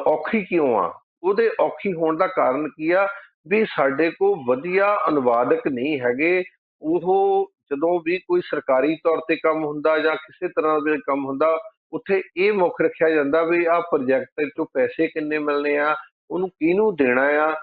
ਔਖੀ ਕਿਉਂ ਆ? ਉਹਦੇ ਔਖੀ ਹੋਣ ਦਾ ਕਾਰਨ ਕੀ ਆ ਵੀ ਸਾਡੇ ਕੋਲ ਵਧੀਆ ਅਨੁਵਾਦਕ ਨਹੀਂ ਹੈਗੇ। ਉਹ ਜਦੋਂ ਵੀ ਕੋਈ ਸਰਕਾਰੀ ਤੌਰ ਤੇ ਕੰਮ ਹੁੰਦਾ ਜਾਂ ਕਿਸੇ ਤਰ੍ਹਾਂ ਦਾ ਕੰਮ ਹੁੰਦਾ, ਉੱਥੇ ਇਹ ਮੁੱਖ ਰੱਖਿਆ ਜਾਂਦਾ ਵੀ ਆਹ ਪ੍ਰੋਜੈਕਟ ਚੋਂ ਪੈਸੇ ਕਿੰਨੇ ਮਿਲਣੇ ਆ, ਉਹਨੂੰ ਕਿਹਨੂੰ ਦੇਣਾ ਆ।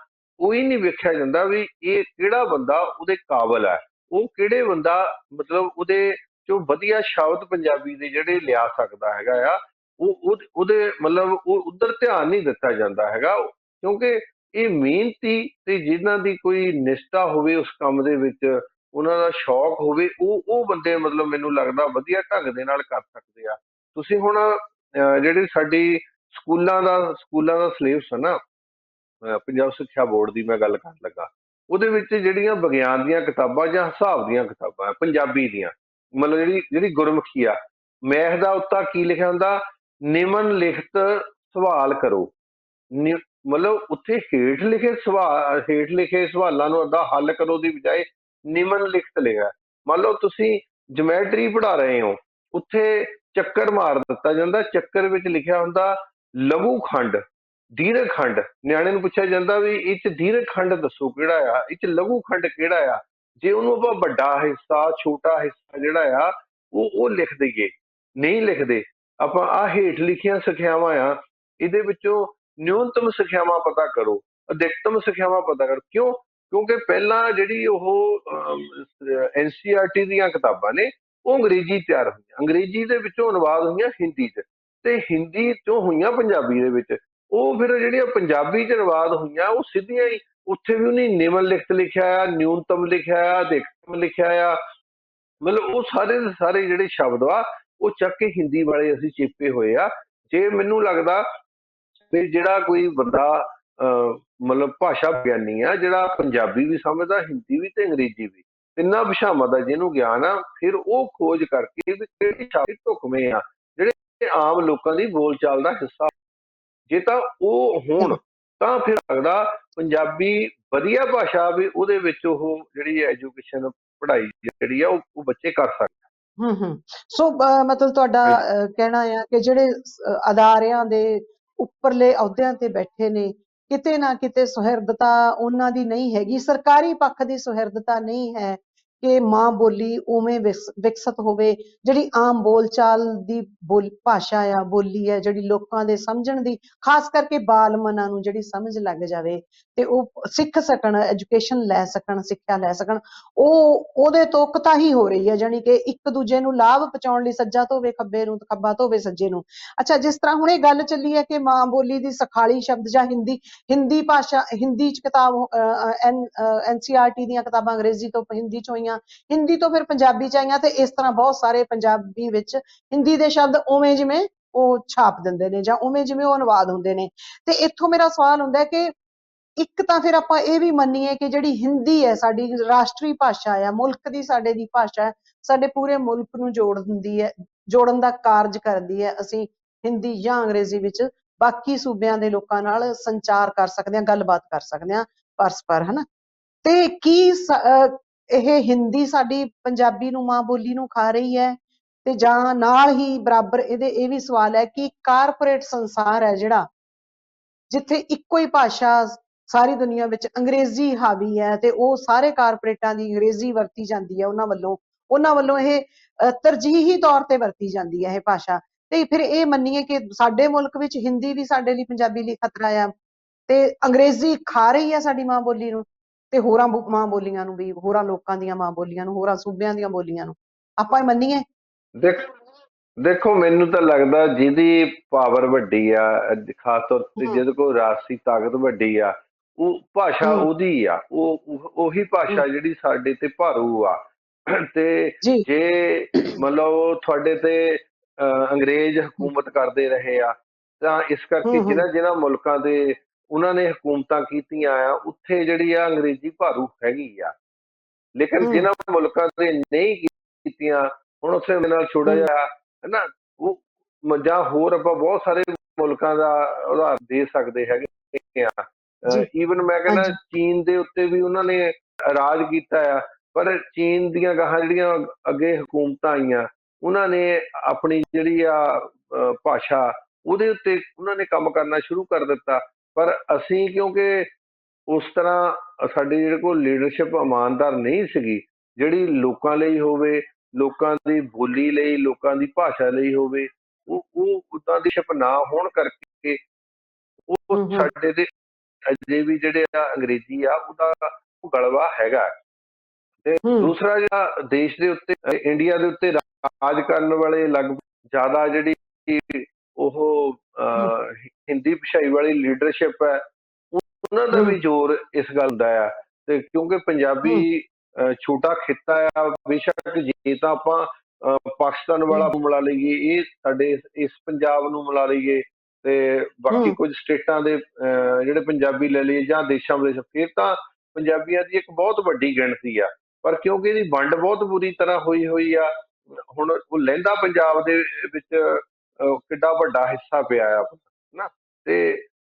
ਕੋਈ ਨਹੀਂ ਵੇਖਿਆ ਜਾਂਦਾ ਵੀ ਇਹ ਕਿਹੜਾ ਬੰਦਾ ਉਹਦੇ ਕਾਬਲ ਹੈ, ਉਹ ਕਿਹੜੇ ਬੰਦਾ ਮਤਲਬ ਉਹਦੇ ਚੋਂ ਵਧੀਆ ਸ਼ਬਦ ਪੰਜਾਬੀ ਦੇ ਜਿਹੜੇ ਲਿਆ ਸਕਦਾ ਹੈਗਾ ਆ। ਉਹਦੇ ਮਤਲਬ ਉਹ ਉਧਰ ਧਿਆਨ ਨਹੀਂ ਦਿੱਤਾ ਜਾਂਦਾ ਹੈਗਾ, ਕਿਉਂਕਿ ਇਹ ਮਿਹਨਤੀ ਤੇ ਜਿਨ੍ਹਾਂ ਦੀ ਕੋਈ ਨਿਸ਼ਠਾ ਹੋਵੇ ਉਸ ਕੰਮ ਦੇ ਵਿੱਚ, ਉਹਨਾਂ ਦਾ ਸ਼ੌਕ ਹੋਵੇ, ਉਹ ਬੰਦੇ ਮਤਲਬ ਮੈਨੂੰ ਲੱਗਦਾ ਵਧੀਆ ਢੰਗ ਦੇ ਨਾਲ ਕਰ ਸਕਦੇ ਆ। ਤੁਸੀਂ ਹੁਣ ਜਿਹੜੀ ਸਾਡੀ ਸਕੂਲਾਂ ਦਾ ਸਿਲੇਬਸ ਹੈ ਨਾ, ਪੰਜਾਬ ਸਿੱਖਿਆ ਬੋਰਡ ਦੀ ਮੈਂ ਗੱਲ ਕਰਨ ਲੱਗਾ, ਉਹਦੇ ਵਿੱਚ ਜਿਹੜੀਆਂ ਵਿਗਿਆਨ ਦੀਆਂ ਕਿਤਾਬਾਂ ਜਾਂ ਹਿਸਾਬ ਦੀਆਂ ਕਿਤਾਬਾਂ ਪੰਜਾਬੀ ਦੀਆਂ, ਮਤਲਬ ਜਿਹੜੀ ਗੁਰਮੁਖੀ ਆ, ਮੈਥ ਦਾ ਉੱਤਾ ਕੀ ਲਿਖਿਆ ਹੁੰਦਾ, ਨਿਮਨ ਲਿਖਤ ਸਵਾਲ ਕਰੋ। ਮਤਲਬ ਉੱਥੇ ਹੇਠ ਲਿਖੇ ਸਵਾਲਾਂ ਨੂੰ ਅੱਧਾ ਹੱਲ ਕਰੋ ਦੀ ਬਜਾਏ ਨਿਮਨ ਲਿਖਤ ਲਿਖਿਆ। ਮੰਨ ਲਓ ਤੁਸੀਂ ਜਿਓਮੈਟਰੀ ਪੜ੍ਹਾ ਰਹੇ ਹੋ, ਉੱਥੇ ਚੱਕਰ ਮਾਰ ਦਿੱਤਾ ਜਾਂਦਾ, ਚੱਕਰ ਵਿੱਚ ਲਿਖਿਆ ਹੁੰਦਾ ਲਘੂ ਖੰਡ, ਦੀਰਘ ਖੰਡ। ਨਿਆਣੇ ਨੂੰ ਪੁੱਛਿਆ ਜਾਂਦਾ ਵੀ ਇਹ ਚ ਦੀਰਘ ਖੰਡ ਦੱਸੋ ਕਿਹੜਾ ਆ, ਇਹ ਚ ਲਘੂ ਖੰਡ ਕਿਹੜਾ ਆ। ਜੇ ਉਹਨੂੰ ਆਪਾਂ ਵੱਡਾ ਹਿੱਸਾ ਛੋਟਾ ਹਿੱਸਾ ਜਿਹੜਾ ਆ ਉਹ ਲਿਖ ਦਈਏ, ਨਹੀਂ ਲਿਖਦੇ। ਆਪਾਂ ਆਹ ਹੇਠ ਲਿਖੀਆਂ ਸਿੱਖਿਆਵਾਂ ਆ, ਇਹਦੇ ਵਿੱਚੋਂ ਨਿਊਨਤਮ ਸਿੱਖਿਆਵਾਂ ਪਤਾ ਕਰੋ, ਅਧਿਕਤਮ ਸਿੱਖਿਆਵਾਂ ਪਤਾ ਕਰੋ। ਕਿਉਂ? ਕਿਉਂਕਿ ਪਹਿਲਾਂ ਜਿਹੜੀ ਉਹ NCERT ਦੀਆਂ ਕਿਤਾਬਾਂ ਨੇ, ਉਹ ਅੰਗਰੇਜ਼ੀ ਤਿਆਰ ਹੋਈਆਂ, ਅੰਗਰੇਜ਼ੀ ਦੇ ਵਿੱਚੋਂ ਅਨੁਵਾਦ ਹੋਈਆਂ ਹਿੰਦੀ 'ਚ, ਤੇ ਹਿੰਦੀ 'ਚੋਂ ਹੋਈਆਂ ਪੰਜਾਬੀ ਦੇ ਵਿੱਚ। ਉਹ ਫਿਰ ਜਿਹੜੀਆਂ ਪੰਜਾਬੀ 'ਚ ਅਨੁਵਾਦ ਹੋਈਆਂ, ਉਹ ਸਿੱਧੀਆਂ ਹੀ ਉੱਥੇ ਵੀ ਉਹਨੇ ਨਿਮਨ ਲਿਖਤ ਲਿਖਿਆ ਆ, ਨਿਊਨਤਮ ਲਿਖਿਆ ਆ, ਅਧਿਕਤਮ ਲਿਖਿਆ ਆ। ਮਤਲਬ ਉਹ ਸਾਰੇ ਦੇ ਸਾਰੇ ਜਿਹੜੇ ਸ਼ਬਦ ਆ ਉਹ ਚੱਕ ਕੇ ਹਿੰਦੀ ਵਾਲੇ ਅਸੀਂ ਚੇਪੇ ਹੋਏ ਆ। ਜੇ ਮੈਨੂੰ ਲੱਗਦਾ ਵੀ ਜਿਹੜਾ ਕੋਈ ਬੰਦਾ ਮਤਲਬ ਭਾਸ਼ਾ ਵਿਗਿਆਨੀ ਆ, ਜਿਹੜਾ ਪੰਜਾਬੀ ਵੀ ਸਮਝਦਾ, ਹਿੰਦੀ ਵੀ ਤੇ ਅੰਗਰੇਜ਼ੀ ਵੀ, ਤਿੰਨਾਂ ਭਾਸ਼ਾਵਾਂ ਦਾ ਜਿਹਨੂੰ ਗਿਆਨ ਆ, ਫਿਰ ਉਹ ਖੋਜ ਕਰਕੇ ਵੀ ਕਿਹੜੇ ਸ਼ਬਦ ਢੁਕਵੇਂ ਆ ਜਿਹੜੇ ਆਮ ਲੋਕਾਂ ਦੀ ਬੋਲਚਾਲ ਦਾ ਹਿੱਸਾ, ਜੇ ਤਾਂ ਉਹ ਹੋਣ ਤਾਂ ਫਿਰ ਲੱਗਦਾ ਪੰਜਾਬੀ ਵਧੀਆ ਭਾਸ਼ਾ ਵੀ ਉਹਦੇ ਵਿੱਚ ਉਹ ਜਿਹੜੀ ਐਜੂਕੇਸ਼ਨ ਪੜ੍ਹਾਈ ਜਿਹੜੀ ਆ ਉਹ ਬੱਚੇ ਕਰ ਸਕਦੇ। ਸੋ ਮਤਲਬ ਤੁਹਾਡਾ ਕਹਿਣਾ ਆ ਕਿ ਜਿਹੜੇ ਅਦਾਰਿਆਂ ਦੇ ਉੱਪਰਲੇ ਅਹੁਦਿਆਂ ਤੇ ਬੈਠੇ ਨੇ, ਕਿਤੇ ਨਾ ਕਿਤੇ ਸੁਹਿਰਦਤਾ ਉਹਨਾਂ ਦੀ ਨਹੀਂ ਹੈਗੀ, ਸਰਕਾਰੀ ਪੱਖ ਦੀ ਸੁਹਿਰਦਤਾ ਨਹੀਂ ਹੈ ਕਿ ਮਾਂ ਬੋਲੀ ਉਵੇਂ ਵਿਕਸਿਤ ਹੋਵੇ, ਜਿਹੜੀ ਆਮ ਬੋਲਚਾਲ ਦੀ ਭਾਸ਼ਾ ਆ, ਬੋਲੀ ਹੈ, ਜਿਹੜੀ ਲੋਕਾਂ ਦੇ ਸਮਝਣ ਦੀ, ਖਾਸ ਕਰਕੇ ਬਾਲ ਮਨਾਂ ਨੂੰ ਜਿਹੜੀ ਸਮਝ ਲੱਗ ਜਾਵੇ ਤੇ ਉਹ ਸਿੱਖ ਸਕਣ, ਐਜੂਕੇਸ਼ਨ ਲੈ ਸਕਣ, ਸਿੱਖਿਆ ਲੈ ਸਕਣ। ਉਹਦੇ ਤੋਂ ਕੁਤਾਹੀ ਹੋ ਰਹੀ ਹੈ, ਜਾਣੀ ਕਿ ਇੱਕ ਦੂਜੇ ਨੂੰ ਲਾਭ ਪਹੁੰਚਾਉਣ ਲਈ ਸੱਜਾ ਧੋਵੇ ਖੱਬੇ ਨੂੰ, ਖੱਬਾ ਧੋਵੇ ਸੱਜੇ ਨੂੰ। ਅੱਛਾ, ਜਿਸ ਤਰ੍ਹਾਂ ਹੁਣ ਇਹ ਗੱਲ ਚੱਲੀ ਹੈ ਕਿ ਮਾਂ ਬੋਲੀ ਦੀ ਸਖਾਲੀ ਸ਼ਬਦ ਜਾਂ ਹਿੰਦੀ ਭਾਸ਼ਾ, ਹਿੰਦੀ ਚ ਕਿਤਾਬ, NCERT ਦੀਆਂ ਕਿਤਾਬਾਂ ਅੰਗਰੇਜ਼ੀ ਤੋਂ ਹਿੰਦੀ ਚ ਹੋਈਆਂ, ਹਿੰਦੀ ਤੋਂ ਫਿਰ ਪੰਜਾਬੀ ਚ ਆਈਆਂ, ਤੇ ਇਸ ਤਰ੍ਹਾਂ ਬਹੁਤ ਸਾਰੇ ਪੰਜਾਬੀ ਵਿੱਚ ਹਿੰਦੀ ਦੇ ਸ਼ਬਦ ਉਵੇਂ ਜਿਵੇਂ ਉਹ ਛਾਪ ਦਿੰਦੇ ਨੇ ਜਾਂ ਉਵੇਂ ਜਿਵੇਂ ਉਹ ਅਨੁਵਾਦ ਹੁੰਦੇ ਨੇ। ਤੇ ਇੱਥੋਂ ਮੇਰਾ ਸਵਾਲ ਹੁੰਦਾ ਕਿ ਇੱਕ ਤਾਂ ਫਿਰ ਆਪਾਂ ਇਹ ਵੀ ਮੰਨੀਏ ਕਿ ਜਿਹੜੀ ਹਿੰਦੀ ਹੈ ਸਾਡੀ ਰਾਸ਼ਟਰੀ ਭਾਸ਼ਾ ਆ, ਮੁਲਕ ਦੀ ਸਾਡੇ ਦੀ ਭਾਸ਼ਾ ਹੈ, ਸਾਡੇ ਪੂਰੇ ਮੁਲਕ ਨੂੰ ਜੋੜ ਦਿੰਦੀ ਹੈ, ਜੋੜਨ ਦਾ ਕਾਰਜ ਕਰਦੀ ਹੈ। ਅਸੀਂ ਹਿੰਦੀ ਜਾਂ ਅੰਗਰੇਜ਼ੀ ਵਿੱਚ ਬਾਕੀ ਸੂਬਿਆਂ ਦੇ ਲੋਕਾਂ ਨਾਲ ਸੰਚਾਰ ਕਰ ਸਕਦੇ ਹਾਂ, ਗੱਲਬਾਤ ਕਰ ਸਕਦੇ ਹਾਂ ਪਰਸਪਰ, ਹਨਾ। ਤੇ ਕੀ ਇਹ ਹਿੰਦੀ ਸਾਡੀ ਪੰਜਾਬੀ ਨੂੰ, ਮਾਂ ਬੋਲੀ ਨੂੰ ਖਾ ਰਹੀ ਹੈ? ਤੇ ਜਾਂ ਨਾਲ ਹੀ ਬਰਾਬਰ ਇਹਦੇ ਇਹ ਵੀ ਸਵਾਲ ਹੈ ਕਿ ਕਾਰਪੋਰੇਟ ਸੰਸਾਰ ਹੈ ਜਿਹੜਾ, ਜਿੱਥੇ ਇੱਕੋ ਹੀ ਭਾਸ਼ਾ ਸਾਰੀ ਦੁਨੀਆ ਵਿੱਚ ਅੰਗਰੇਜ਼ੀ ਹਾਵੀ ਹੈ, ਤੇ ਉਹ ਸਾਰੇ ਕਾਰਪੋਰੇਟਾਂ ਦੀ ਅੰਗਰੇਜ਼ੀ ਵਰਤੀ ਜਾਂਦੀ ਹੈ, ਉਹਨਾਂ ਵੱਲੋਂ ਇਹ ਤਰਜੀਹੀ ਤੌਰ ਤੇ ਵਰਤੀ ਜਾਂਦੀ ਹੈ ਇਹ ਭਾਸ਼ਾ। ਤੇ ਫਿਰ ਇਹ ਮੰਨੀਏ ਕਿ ਸਾਡੇ ਮੁਲਕ ਵਿੱਚ ਹਿੰਦੀ ਵੀ ਸਾਡੇ ਲਈ, ਪੰਜਾਬੀ ਲਈ ਖਤਰਾ ਆ, ਤੇ ਅੰਗਰੇਜ਼ੀ ਖਾ ਰਹੀ ਹੈ ਸਾਡੀ ਮਾਂ ਬੋਲੀ ਨੂੰ, ਤੇ ਹੋਰਾਂ ਮਾਂ ਬੋਲੀਆਂ ਨੂੰ ਵੀ, ਹੋਰਾਂ ਲੋਕਾਂ ਦੀਆਂ ਮਾਂ ਬੋਲੀਆਂ ਨੂੰ, ਹੋਰਾਂ ਸੂਬਿਆਂ ਦੀਆਂ ਬੋਲੀਆਂ ਨੂੰ ਆਪਾਂ ਇਹ ਮੰਨੀਏ। ਦੇਖੋ ਮੈਨੂੰ ਤਾਂ ਲੱਗਦਾ ਜਿਹਦੀ ਪਾਵਰ ਵੱਡੀ ਆ, ਖਾਸ ਤੌਰ ਤੇ ਜਿਹਦੇ ਕੋਲ ਰਾਜਸੀ ਤਾਕਤ ਵੱਡੀ ਆ, ਉਹ ਭਾਸ਼ਾ ਉਹਦੀ ਆ, ਉਹੀ ਭਾਸ਼ਾ ਜਿਹੜੀ ਸਾਡੇ ਤੇ ਭਾਰੂ ਆ। ਤੇ ਜੇ ਮਤਲਬ ਤੁਹਾਡੇ ਤੇ ਅੰਗਰੇਜ਼ ਹਕੂਮਤ ਕਰਦੇ ਰਹੇ ਆ, ਤਾਂ ਇਸ ਕਰਕੇ ਜਿਹਨਾਂ ਮੁਲਕਾਂ ਦੇ ਉਹਨਾਂ ਨੇ ਹਕੂਮਤਾਂ ਕੀਤੀਆਂ ਆ, ਉੱਥੇ ਜਿਹੜੀ ਆ ਅੰਗਰੇਜ਼ੀ ਭਾਰੂ ਹੈਗੀ ਆ। ਲੇਕਿਨ ਜਿਹਨਾਂ ਮੁਲਕਾਂ ਦੇ ਨਹੀਂ ਕੀਤੀਆਂ, ਹੁਣ ਉੱਥੇ ਮੇਰੇ ਨਾਲ ਛੋਟਾ ਜਿਹਾ ਹਨਾ, ਉਹ ਜਾਂ ਹੋਰ ਆਪਾਂ ਬਹੁਤ ਸਾਰੇ ਮੁਲਕਾਂ ਦਾ ਉਦਾਹਰਨ ਦੇ ਸਕਦੇ ਹੈਗੇ ਆ। ਈਵਨ ਮੈਂ ਕਹਿੰਦਾ ਚੀਨ ਦੇ ਉੱਤੇ ਵੀ ਉਹਨਾਂ ਨੇ ਰਾਜ ਕੀਤਾ ਆ, ਪਰ ਚੀਨ ਦੀਆਂ ਗਾਹਾਂ ਜਿਹੜੀਆਂ ਅੱਗੇ ਹਕੂਮਤਾਂ ਆਈਆਂ, ਉਹਨਾਂ ਨੇ ਆਪਣੀ ਜਿਹੜੀ ਆ ਭਾਸ਼ਾ, ਉਹਦੇ ਉੱਤੇ ਉਹਨਾਂ ਨੇ ਕੰਮ ਕਰਨਾ ਸ਼ੁਰੂ ਕਰ ਦਿੱਤਾ। ਪਰ ਅਸੀਂ ਕਿਉਂਕਿ ਉਸ ਤਰ੍ਹਾਂ ਸਾਡੀ ਜਿਹੜੇ ਕੋਲ ਲੀਡਰਸ਼ਿਪ ਇਮਾਨਦਾਰ ਨਹੀਂ ਸੀਗੀ, ਜਿਹੜੀ ਲੋਕਾਂ ਲਈ ਹੋਵੇ, ਲੋਕਾਂ ਦੀ ਬੋਲੀ ਲਈ, ਲੋਕਾਂ ਦੀ ਭਾਸ਼ਾ ਲਈ ਹੋਵੇ, ਉਹ ਉਦਾਂ ਦੀ ਸ਼ਿਪ ਨਾ ਹੋਣ ਕਰਕੇ ਉਹ ਸਾਡੇ ਦੇ ਅਜੇ ਵੀ ਜਿਹੜੇ ਆ ਅੰਗਰੇਜ਼ੀ ਆ ਉਹਦਾ ਗਲਵਾ ਹੈਗਾ। ਤੇ ਦੂਸਰਾ ਜਿਹੜਾ ਦੇਸ਼ ਦੇ ਉੱਤੇ, ਇੰਡੀਆ ਦੇ ਉੱਤੇ ਰਾਜ ਕਰਨ ਵਾਲੇ ਲਗਭਗ ਜ਼ਿਆਦਾ ਜਿਹੜੀ ਉਹ ਹਿੰਦੀ ਭਾਸ਼ਾਈ ਵਾਲੀ ਲੀਡਰਸ਼ਿਪ ਹੈ, ਉਹਨਾਂ ਦਾ ਵੀ ਜ਼ੋਰ ਇਸ ਗੱਲ ਦਾ ਆ। ਤੇ ਕਿਉਂਕਿ ਪੰਜਾਬੀ ਛੋਟਾ ਖਿੱਤਾ ਆ, ਬੇਸ਼ੱਕ ਜੇ ਤਾਂ ਆਪਾਂ ਪਾਕਿਸਤਾਨ ਵਾਲਾ ਮਿਲਾ ਲਈਏ, ਇਹ ਸਾਡੇ ਇਸ ਪੰਜਾਬ ਨੂੰ ਮਿਲਾ ਲਈਏ, ਤੇ ਬਾਕੀ ਕੁਝ ਸਟੇਟਾਂ ਦੇ ਜਿਹੜੇ ਪੰਜਾਬੀ ਲੈ ਲਈਏ ਜਾਂ ਦੇਸ਼ਾਂ ਵਿਦੇਸ਼, ਫਿਰ ਤਾਂ ਪੰਜਾਬੀਆਂ ਦੀ ਇੱਕ ਬਹੁਤ ਵੱਡੀ ਗਿਣਤੀ ਆ। ਪਰ ਕਿਉਂਕਿ ਇਹਦੀ ਵੰਡ ਬਹੁਤ ਬੁਰੀ ਤਰ੍ਹਾਂ ਹੋਈ ਆ, ਹੁਣ ਉਹ ਲਹਿੰਦਾ ਪੰਜਾਬ ਦੇ ਵਿੱਚ ਕਿੱਡਾ ਵੱਡਾ ਹਿੱਸਾ ਪਿਆ ਆ ਨਾ, ਤੇ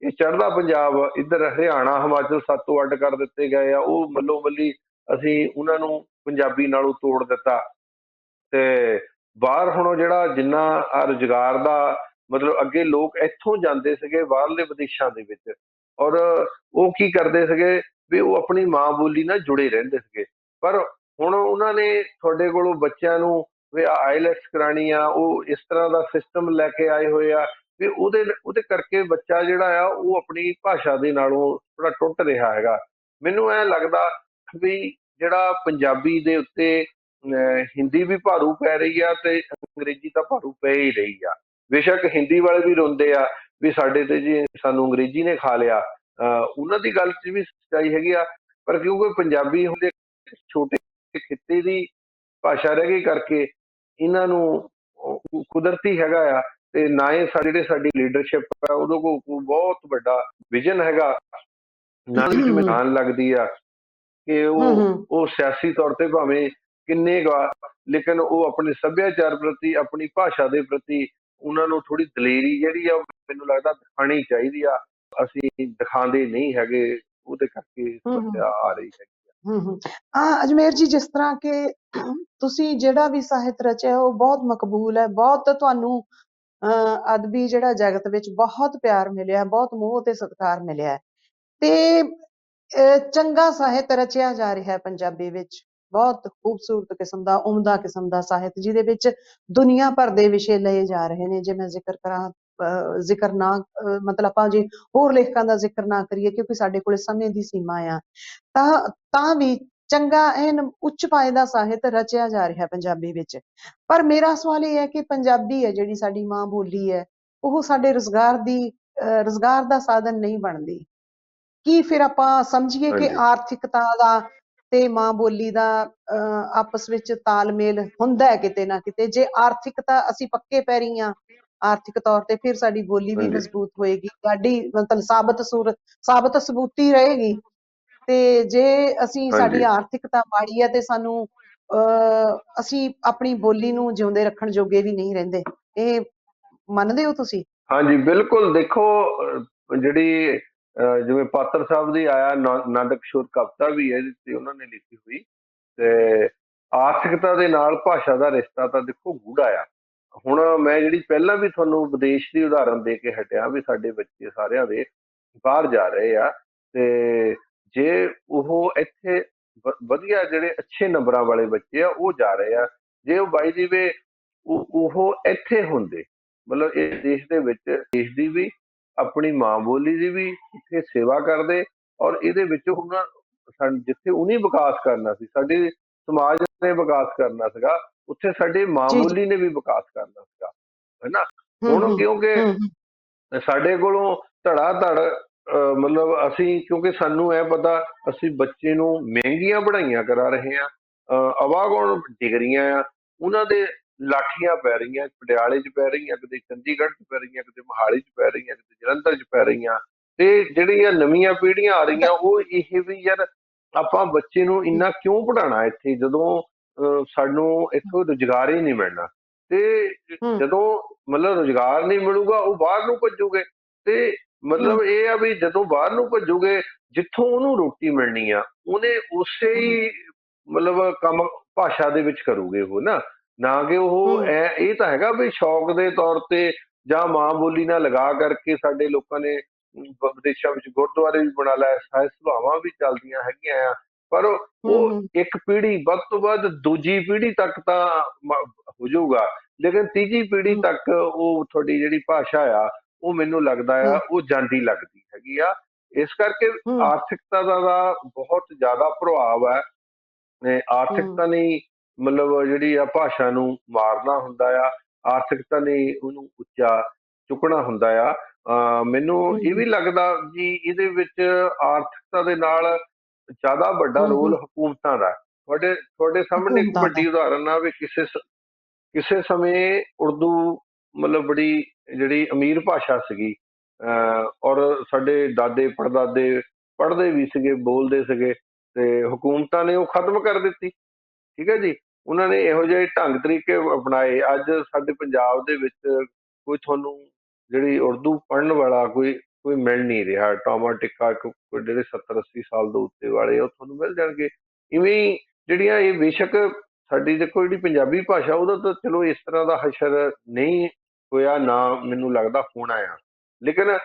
ਇਹ ਚੜ੍ਹਦਾ ਪੰਜਾਬ ਇੱਧਰ ਹਰਿਆਣਾ, ਹਿਮਾਚਲ ਸਭ ਤੋਂ ਅੱਡ ਕਰ ਦਿੱਤੇ ਗਏ ਆ। ਉਹ ਮੱਲੋ ਮੱਲੀ ਅਸੀਂ ਉਹਨਾਂ ਨੂੰ ਪੰਜਾਬੀ ਨਾਲੋਂ ਤੋੜ ਦਿੱਤਾ। ਤੇ ਬਾਹਰ ਹੁਣ ਜਿਹੜਾ ਜਿੰਨਾ ਰੁਜ਼ਗਾਰ ਦਾ ਮਤਲਬ, ਅੱਗੇ ਲੋਕ ਇੱਥੋਂ ਜਾਂਦੇ ਸੀਗੇ ਬਾਹਰਲੇ ਵਿਦੇਸ਼ਾਂ ਦੇ ਵਿੱਚ, ਔਰ ਉਹ ਕੀ ਕਰਦੇ ਸੀਗੇ ਵੀ ਉਹ ਆਪਣੀ ਮਾਂ ਬੋਲੀ ਨਾਲ ਜੁੜੇ ਰਹਿੰਦੇ ਸੀਗੇ। ਪਰ ਹੁਣ ਉਹਨਾਂ ਨੇ ਤੁਹਾਡੇ ਕੋਲੋਂ ਬੱਚਿਆਂ ਨੂੰ ਵੀ ਆਈਲੈਟਸ ਕਰਾਣੀ ਆ, ਉਹ ਇਸ ਤਰ੍ਹਾਂ ਦਾ ਸਿਸਟਮ ਲੈ ਕੇ ਆਏ ਹੋਏ ਆ ਵੀ ਉਹਦੇ ਕਰਕੇ ਬੱਚਾ ਜਿਹੜਾ ਆ ਉਹ ਆਪਣੀ ਭਾਸ਼ਾ ਦੇ ਨਾਲੋਂ ਥੋੜਾ ਟੁੱਟ ਰਿਹਾ ਹੈਗਾ। ਮੈਨੂੰ ਐਂ ਲੱਗਦਾ ਵੀ ਜਿਹੜਾ ਪੰਜਾਬੀ ਦੇ ਉੱਤੇ ਹਿੰਦੀ ਵੀ ਭਾਰੂ ਪੈ ਰਹੀ ਆ, ਤੇ ਅੰਗਰੇਜ਼ੀ ਤਾਂ ਭਾਰੂ ਪੈ ਹੀ ਰਹੀ ਆ। ਬੇਸ਼ੱਕ ਹਿੰਦੀ ਵਾਲੇ ਵੀ ਰੋਂਦੇ ਆ ਵੀ ਸਾਡੇ ਤੇ ਜੀ ਸਾਨੂੰ ਅੰਗਰੇਜ਼ੀ ਨੇ ਖਾ ਲਿਆ, ਉਹਨਾਂ ਦੀ ਗੱਲ 'ਚ ਵੀ ਸੱਚਾਈ ਹੈਗੀ ਆ। ਪਰ ਕਿਉਂਕਿ ਪੰਜਾਬੀ ਹੁੰਦੇ ਛੋਟੇ ਖਿੱਤੇ ਦੀ ਭਾਸ਼ਾ ਰਹਿ ਗਈ ਕਰਕੇ ਇਹਨਾਂ ਨੂੰ ਕੁਦਰਤੀ ਹੈਗਾ ਆ, ਤੇ ਨਾ ਹੀ ਸਾਡੀ ਲੀਡਰਸ਼ਿਪ ਹੈ ਉਹਦੇ ਕੋਲ ਬਹੁਤ ਵੱਡਾ ਵਿਜ਼ਨ ਹੈਗਾ, ਨਾ ਵਿੱਚ ਮੈਦਾਨ ਲੱਗਦੀ ਆ ਕਿ ਉਹ ਸਿਆਸੀ ਤੌਰ ਤੇ ਭਾਵੇਂ ਕਿੰਨੇ ਗਾ, ਲੇਕਿਨ ਉਹ ਆਪਣੇ ਸੱਭਿਆਚਾਰ ਪ੍ਰਤੀ, ਆਪਣੀ ਭਾਸ਼ਾ ਦੇ ਪ੍ਰਤੀ ਉਹਨਾਂ ਨੂੰ ਥੋੜੀ ਦਲੇਰੀ ਜਿਹੜੀ ਆ ਮੈਨੂੰ ਲੱਗਦਾ ਦਿਖਾਣੀ ਚਾਹੀਦੀ ਆ। ਅਸੀਂ ਦਿਖਾਉਂਦੇ ਨਹੀਂ ਹੈਗੇ, ਉਹਦੇ ਕਰਕੇ ਸਮੱਸਿਆ ਆ ਰਹੀ ਹੈ। ਅਜਮੇਰ ਜੀ, ਜਿਸ ਤਰ੍ਹਾਂ ਕਿ ਤੁਸੀਂ ਜਿਹੜਾ ਵੀ ਸਾਹਿਤ ਰਚਿਆ ਉਹ ਬਹੁਤ ਮਕਬੂਲ ਹੈ, ਬਹੁਤ ਤੁਹਾਨੂੰ ਅਦਬੀ ਜਿਹੜਾ ਜਗਤ ਵਿੱਚ ਬਹੁਤ ਪਿਆਰ ਮਿਲਿਆ, ਬਹੁਤ ਮੋਹ ਤੇ ਸਤਿਕਾਰ ਮਿਲਿਆ, ਤੇ ਚੰਗਾ ਸਾਹਿਤ ਰਚਿਆ ਜਾ ਰਿਹਾ ਹੈ ਪੰਜਾਬੀ ਵਿੱਚ। ਬਹੁਤ ਖੂਬਸੂਰਤ ਕਿਸਮ ਦਾ, ਉਮਦਾ ਕਿਸਮ ਦਾ ਸਾਹਿਤ, ਜਿਹਦੇ ਵਿੱਚ ਦੁਨੀਆ ਭਰ ਦੇ ਵਿਸ਼ੇ ਲਏ ਜਾ ਰਹੇ ਨੇ। ਜੇ ਮੈਂ ਜ਼ਿਕਰ ਕਰਾਂ, ਜ਼ਿਕਰ ਨਾ ਮਤਲਬ ਆਪਾਂ ਜੇ ਹੋਰ ਲੇਖਕਾਂ ਦਾ ਜ਼ਿਕਰ ਨਾ ਕਰੀਏ, ਕਿਉਂਕਿ ਸਾਡੇ ਕੋਲ ਸਮੇਂ ਦੀ ਸੀਮਾ ਆ, ਤਾਂ ਵੀ ਚੰਗਾ ਐਨ ਉੱਚ ਪਾਏ ਦਾ ਸਾਹਿਤ ਰਚਿਆ ਜਾ ਰਿਹਾ ਪੰਜਾਬੀ ਵਿੱਚ। ਪਰ ਮੇਰਾ ਸਵਾਲ ਇਹ ਹੈ ਕਿ ਪੰਜਾਬੀ ਹੈ ਜਿਹੜੀ ਸਾਡੀ ਮਾਂ ਬੋਲੀ ਹੈ, ਉਹ ਸਾਡੇ ਰੁਜ਼ਗਾਰ ਦਾ ਸਾਧਨ ਨਹੀਂ ਬਣਦੀ। ਕੀ ਫਿਰ ਆਪਾਂ ਸਮਝੀਏ ਕਿ ਹਾਂਜੀ ਆਰਥਿਕਤਾ ਦਾ ਤੇ ਮਾਂ ਬੋਲੀ ਦਾ ਆਪਸ ਵਿੱਚ ਤਾਲਮੇਲ ਹੁੰਦਾ ਹੈ ਕਿਤੇ ਨਾ ਕਿਤੇ? ਜੇ ਆਰਥਿਕਤਾ ਅਸੀਂ ਪੱਕੇ ਪੈਰੀਂ ਆ ਆਰਥਿਕ ਤੌਰ ਤੇ, ਫਿਰ ਸਾਡੀ ਬੋਲੀ ਵੀ ਹਾਂਜੀ ਮਜ਼ਬੂਤ ਹੋਏਗੀ, ਸਾਡੀ ਮਤਲਬ ਸਾਬਤ ਸਬੂਤੀ ਰਹੇਗੀ। ਤੇ ਜੇ ਸਾਡੀ ਹਾਂਜੀ ਆਰਥਿਕਤਾ ਮਾੜੀ ਹੈ ਤੇ ਸਾਨੂੰ ਅਸੀਂ ਆਪਣੀ ਬੋਲੀ ਨੂੰ ਜਿਉਂਦੇ ਰੱਖਣ ਜੋਗੇ ਵੀ ਨਹੀਂ ਰਹਿੰਦੇ। ਇਹ ਮੰਨਦੇ ਹੋ ਤੁਸੀਂ? ਹਾਂਜੀ ਬਿਲਕੁਲ। ਦੇਖੋ ਜਿਹੜੀ ਜਿਵੇਂ ਪਾਤਰ ਸਾਹਿਬ ਦੀ ਆਇਆ ਆਨੰਦ ਕਿਸ਼ੋਰ ਕਵਿਤਾ ਵੀ ਹੈ ਤੇ ਉਹਨਾਂ ਨੇ ਲਿਖੀ ਹੋਈ, ਤੇ ਆਰਥਿਕਤਾ ਦੇ ਨਾਲ ਭਾਸ਼ਾ ਦਾ ਰਿਸ਼ਤਾ ਤਾਂ ਦੇਖੋ ਗੂੜਾ ਆ। ਹੁਣ ਮੈਂ ਜਿਹੜੀ ਪਹਿਲਾਂ ਵੀ ਤੁਹਾਨੂੰ ਵਿਦੇਸ਼ ਦੀ ਉਦਾਹਰਨ ਦੇ ਕੇ ਹਟਿਆ ਵੀ ਸਾਡੇ ਬੱਚੇ ਸਾਰਿਆਂ ਦੇ ਬਾਹਰ ਜਾ ਰਹੇ ਆ, ਤੇ ਜੇ ਉਹ ਇੱਥੇ ਵਧੀਆ ਜਿਹੜੇ ਅੱਛੇ ਨੰਬਰਾਂ ਵਾਲੇ ਬੱਚੇ ਆ ਉਹ ਜਾ ਰਹੇ ਆ, ਜੇ ਉਹ ਬਾਈ ਦੀ ਵੇ ਉਹ ਇੱਥੇ ਹੁੰਦੇ, ਮਤਲਬ ਇਸ ਦੇਸ਼ ਦੇ ਵਿੱਚ ਦੇਸ਼ ਦੀ ਵੀ ਆਪਣੀ ਮਾਂ ਬੋਲੀ ਦੀ ਵੀ ਇੱਥੇ ਸੇਵਾ ਕਰਦੇ, ਔਰ ਇਹਦੇ ਵਿੱਚ ਉਹਨਾਂ ਜਿੱਥੇ ਉਹਨੇ ਵਿਕਾਸ ਕਰਨਾ ਸੀ, ਸਾਡੇ ਸਮਾਜ ਨੇ ਵਿਕਾਸ ਕਰਨਾ ਸੀਗਾ, ਉੱਥੇ ਸਾਡੇ ਮਾਂ ਜੀ ਜੀ। ਬੋਲੀ ਨੇ ਵੀ ਵਿਕਾਸ ਕਰਨਾ ਸੀਗਾ, ਹੈਨਾ। ਹੂੰ ਹੁਣ ਹੂੰ ਕਿਉਂਕਿ ਹੂੰ ਸਾਡੇ ਕੋਲੋਂ ਧੜਾ ਧੜ ਮਤਲਬ ਅਸੀਂ, ਕਿਉਂਕਿ ਸਾਨੂੰ ਇਹ ਪਤਾ ਅਸੀਂ ਬੱਚੇ ਨੂੰ ਮਹਿੰਗੀਆਂ ਪੜ੍ਹਾਈਆਂ ਕਰਾ ਰਹੇ ਹਾਂ, ਅਵਾਗੁਣ ਡਿਗਰੀਆਂ ਆ, ਉਹਨਾਂ ਦੇ ਲਾਠੀਆਂ ਪੈ ਰਹੀਆਂ, ਪਟਿਆਲੇ 'ਚ ਪੈ ਰਹੀਆਂ, ਕਿਤੇ ਚੰਡੀਗੜ੍ਹ 'ਚ ਪੈ ਰਹੀਆਂ, ਕਿਤੇ ਮੋਹਾਲੀ 'ਚ ਪੈ ਰਹੀਆਂ, ਕਿਤੇ ਜਲੰਧਰ 'ਚ ਪੈ ਰਹੀਆਂ। ਤੇ ਜਿਹੜੀਆਂ ਨਵੀਆਂ ਪੀੜ੍ਹੀਆਂ ਆ ਰਹੀਆਂ ਉਹ ਇਹ ਵੀ ਯਾਰ ਆਪਾਂ ਬੱਚੇ ਨੂੰ ਇੰਨਾ ਕਿਉਂ ਪੜ੍ਹਾਉਣਾ ਇੱਥੇ, ਜਦੋਂ ਸਾਨੂੰ ਇੱਥੋਂ ਰੁਜ਼ਗਾਰ ਹੀ ਨਹੀਂ ਮਿਲਣਾ। ਤੇ ਹੂੰ ਜਦੋਂ ਮਤਲਬ ਰੁਜ਼ਗਾਰ ਨਹੀਂ ਮਿਲੂਗਾ ਉਹ ਬਾਹਰ ਨੂੰ ਭੱਜੂਗੇ, ਤੇ ਹੂੰ ਮਤਲਬ ਇਹ ਆ ਵੀ ਜਦੋਂ ਬਾਹਰ ਨੂੰ ਭੱਜੂਗੇ ਜਿੱਥੋਂ ਉਹਨੂੰ ਰੋਟੀ ਮਿਲਣੀ ਆ ਉਹਨੇ ਉਸੇ ਹੂੰ ਹੀ ਮਤਲਬ ਕੰਮ ਭਾਸ਼ਾ ਦੇ ਵਿੱਚ ਕਰੂਗੇ ਉਹ, ਨਾ ਕਿ ਉਹ ਹੂੰ ਇਹ ਤਾਂ ਹੈਗਾ ਵੀ ਸ਼ੌਕ ਦੇ ਤੌਰ ਤੇ ਜਾਂ ਮਾਂ ਬੋਲੀ ਨਾਲ ਲਗਾ ਕਰਕੇ ਸਾਡੇ ਲੋਕਾਂ ਨੇ ਵਿਦੇਸ਼ਾਂ ਵਿੱਚ ਗੁਰਦੁਆਰੇ ਵੀ ਬਣਾ ਲਏ, ਸਾਹਿਤ ਸਭਾਵਾਂ ਵੀ ਚੱਲਦੀਆਂ ਹੈਗੀਆਂ ਆ, ਪਰ ਹੂੰ ਉਹ ਹੂੰ ਇੱਕ ਪੀੜ੍ਹੀ ਵੱਧ ਤੋਂ ਵੱਧ ਦੂਜੀ ਪੀੜ੍ਹੀ ਤੱਕ ਤਾਂ ਹੋ ਜਾਊਗਾ, ਲੇਕਿਨ ਤੀਜੀ ਪੀੜ੍ਹੀ ਹੂੰ ਤੱਕ ਉਹ ਤੁਹਾਡੀ ਜਿਹੜੀ ਭਾਸ਼ਾ ਆ ਉਹ ਮੈਨੂੰ ਲੱਗਦਾ ਆ ਹੂੰ ਉਹ ਜਾਂਦੀ ਲੱਗਦੀ ਹੈਗੀ ਆ। ਇਸ ਕਰਕੇ ਹੂੰ ਆਰਥਿਕਤਾ ਦਾ ਬਹੁਤ ਜ਼ਿਆਦਾ ਪ੍ਰਭਾਵ ਹੈ। ਹੂੰ ਆਰਥਿਕਤਾ ਨੇ ਮਤਲਬ ਜਿਹੜੀ ਆ ਭਾਸ਼ਾ ਨੂੰ ਮਾਰਨਾ ਹੁੰਦਾ ਆ, ਆਰਥਿਕਤਾ ਨੇ ਉਹਨੂੰ ਉੱਚਾ ਚੁੱਕਣਾ ਹੁੰਦਾ ਆ। ਮੈਨੂੰ ਇਹ ਹੂੰ ਵੀ ਲੱਗਦਾ ਜੀ ਇਹਦੇ ਵਿੱਚ ਆਰਥਿਕਤਾ ਦੇ ਨਾਲ ਜ਼ਿਆਦਾ ਵੱਡਾ ਹੂੰ ਰੋਲ ਹੂੰ ਹਕੂਮਤਾਂ ਦਾ। ਤੁਹਾਡੇ ਸਾਹਮਣੇ ਇੱਕ ਹਕੂਮਤਾਂ ਦਾ। ਵੱਡੀ ਉਦਾਹਰਨ ਆ ਵੀ ਕਿਸੇ ਸਮੇਂ ਉਰਦੂ ਮਤਲਬ ਬੜੀ ਜਿਹੜੀ ਅਮੀਰ ਭਾਸ਼ਾ ਸੀਗੀ, ਔਰ ਸਾਡੇ ਦਾਦੇ ਪੜਦਾਦੇ ਪੜ੍ਹਦੇ ਵੀ ਸੀਗੇ, ਬੋਲਦੇ ਸੀਗੇ, ਤੇ ਹਕੂਮਤਾਂ ਨੇ ਉਹ ਖਤਮ ਕਰ ਦਿੱਤੀ। ਠੀਕ ਹੈ ਜੀ, ਉਹਨਾਂ ਨੇ ਇਹੋ ਜਿਹੇ ਢੰਗ ਤਰੀਕੇ ਅਪਣਾਏ। ਅੱਜ ਸਾਡੇ ਪੰਜਾਬ ਦੇ ਵਿੱਚ ਕੋਈ ਤੁਹਾਨੂੰ ਜਿਹੜੀ ਉਰਦੂ ਪੜ੍ਹਨ ਵਾਲਾ ਕੋਈ ਕੋਈ ਮਿਲ ਨਹੀਂ ਰਿਹਾ। ਟਾਮਾ ਟਿੱਕਾ ਜਿਹੜੇ 70-80 ਸਾਲ ਤੋਂ ਉੱਤੇ ਵਾਲੇ ਉਹ ਤੁਹਾਨੂੰ ਮਿਲ ਜਾਣਗੇ। ਇਵੇਂ ਹੀ ਜਿਹੜੀਆਂ ਇਹ ਬੇਸ਼ੱਕ ਸਾਡੀ ਦੇਖੋ ਜਿਹੜੀ ਪੰਜਾਬੀ ਭਾਸ਼ਾ ਉਹਦਾ ਤਾਂ ਚਲੋ ਇਸ ਤਰ੍ਹਾਂ ਦਾ ਹਸ਼ਰ ਨਹੀਂ ਹੋਇਆ, ਨਾ ਮੈਨੂੰ ਲੱਗਦਾ ਹੋਣਾ ਆ, ਲੇਕਿਨ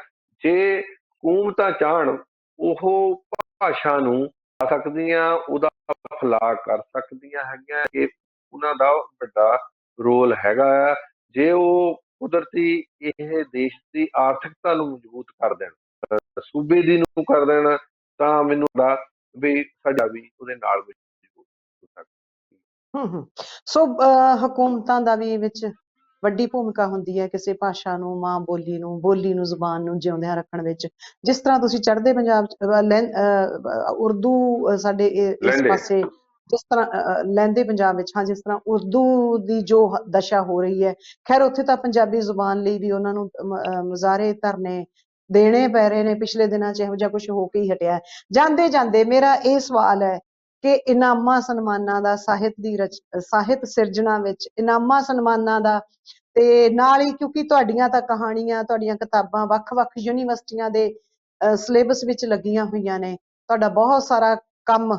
ਜੇ ਹਕੂਮਤਾਂ ਚਾਹਣ ਉਹ ਭਾਸ਼ਾ ਨੂੰ ਆ ਸਕਦੀਆਂ, ਉਹਦਾ ਫੈਲਾਅ ਕਰ ਸਕਦੀਆਂ ਹੈਗੀਆਂ। ਇਹ ਉਹਨਾਂ ਦਾ ਵੱਡਾ ਰੋਲ ਹੈਗਾ ਆ ਜੇ ਉਹ ਕੁਦਰਤੀ ਇਹ ਦੇਸ਼ ਦੀ ਆਰਥਿਕਤਾ ਨੂੰ ਮਜ਼ਬੂਤ ਕਰ ਦੇਣ, ਸੂਬੇ ਦੀ ਨੂੰ ਕਰ ਦੇਣ, ਤਾਂ ਮੈਨੂੰ ਲੱਗਦਾ ਵੀ ਸਾਡਾ ਵੀ ਉਹਦੇ ਨਾਲ ਮਜ਼ਬੂਤ ਹੋ ਸਕਦਾ। ਹੂੰ ਸੋ ਹਕੂਮਤਾਂ ਦਾ ਵੀ ਵਿੱਚ ਵੱਡੀ ਭੂਮਿਕਾ ਹੁੰਦੀ ਹੈ ਕਿਸੇ ਭਾਸ਼ਾ ਨੂੰ, ਮਾਂ ਬੋਲੀ ਨੂੰ ਜ਼ੁਬਾਨ ਨੂੰ ਜਿਉਂਦਿਆਂ ਰੱਖਣ ਵਿੱਚ। ਜਿਸ ਤਰ੍ਹਾਂ ਤੁਸੀਂ ਚੜ੍ਹਦੇ ਪੰਜਾਬ ਉਰਦੂ ਸਾਡੇ ਇਸ ਲੈਂਦੇ ਪਾਸੇ, ਜਿਸ ਤਰ੍ਹਾਂ ਲਹਿੰਦੇ ਪੰਜਾਬ ਵਿੱਚ, ਹਾਂ, ਜਿਸ ਤਰ੍ਹਾਂ ਉਰਦੂ ਦੀ ਜੋ ਦਸ਼ਾ ਹੋ ਰਹੀ ਹੈ, ਖੈਰ ਉੱਥੇ ਤਾਂ ਪੰਜਾਬੀ ਜ਼ੁਬਾਨ ਲਈ ਵੀ ਉਹਨਾਂ ਨੂੰ ਮੁਜ਼ਾਹਰੇ ਧਰਨੇ ਦੇਣੇ ਪੈ ਰਹੇ ਨੇ। ਪਿਛਲੇ ਦਿਨਾਂ 'ਚ ਇਹੋ ਜਿਹਾ ਕੁਛ ਹੋ ਕੇ ਹੀ ਹਟਿਆ। ਜਾਂਦੇ ਜਾਂਦੇ ਮੇਰਾ ਇਹ ਸਵਾਲ ਹੈ ਕਿ ਇਨਾਮਾਂ ਸਨਮਾਨਾਂ ਦਾ, ਸਾਹਿਤ ਸਿਰਜਣਾ ਵਿੱਚ ਇਨਾਮਾਂ ਸਨਮਾਨਾਂ ਦਾ, ਤੇ ਨਾਲ ਹੀ ਕਿਉਂਕਿ ਤੁਹਾਡੀਆਂ ਤਾਂ ਕਹਾਣੀਆਂ, ਤੁਹਾਡੀਆਂ ਕਿਤਾਬਾਂ ਵੱਖ-ਵੱਖ ਯੂਨੀਵਰਸਿਟੀਆਂ ਦੇ ਸਿਲੇਬਸ ਵਿੱਚ ਲੱਗੀਆਂ ਹੋਈਆਂ ਨੇ, ਤੁਹਾਡਾ ਬਹੁਤ ਸਾਰਾ ਕੰਮ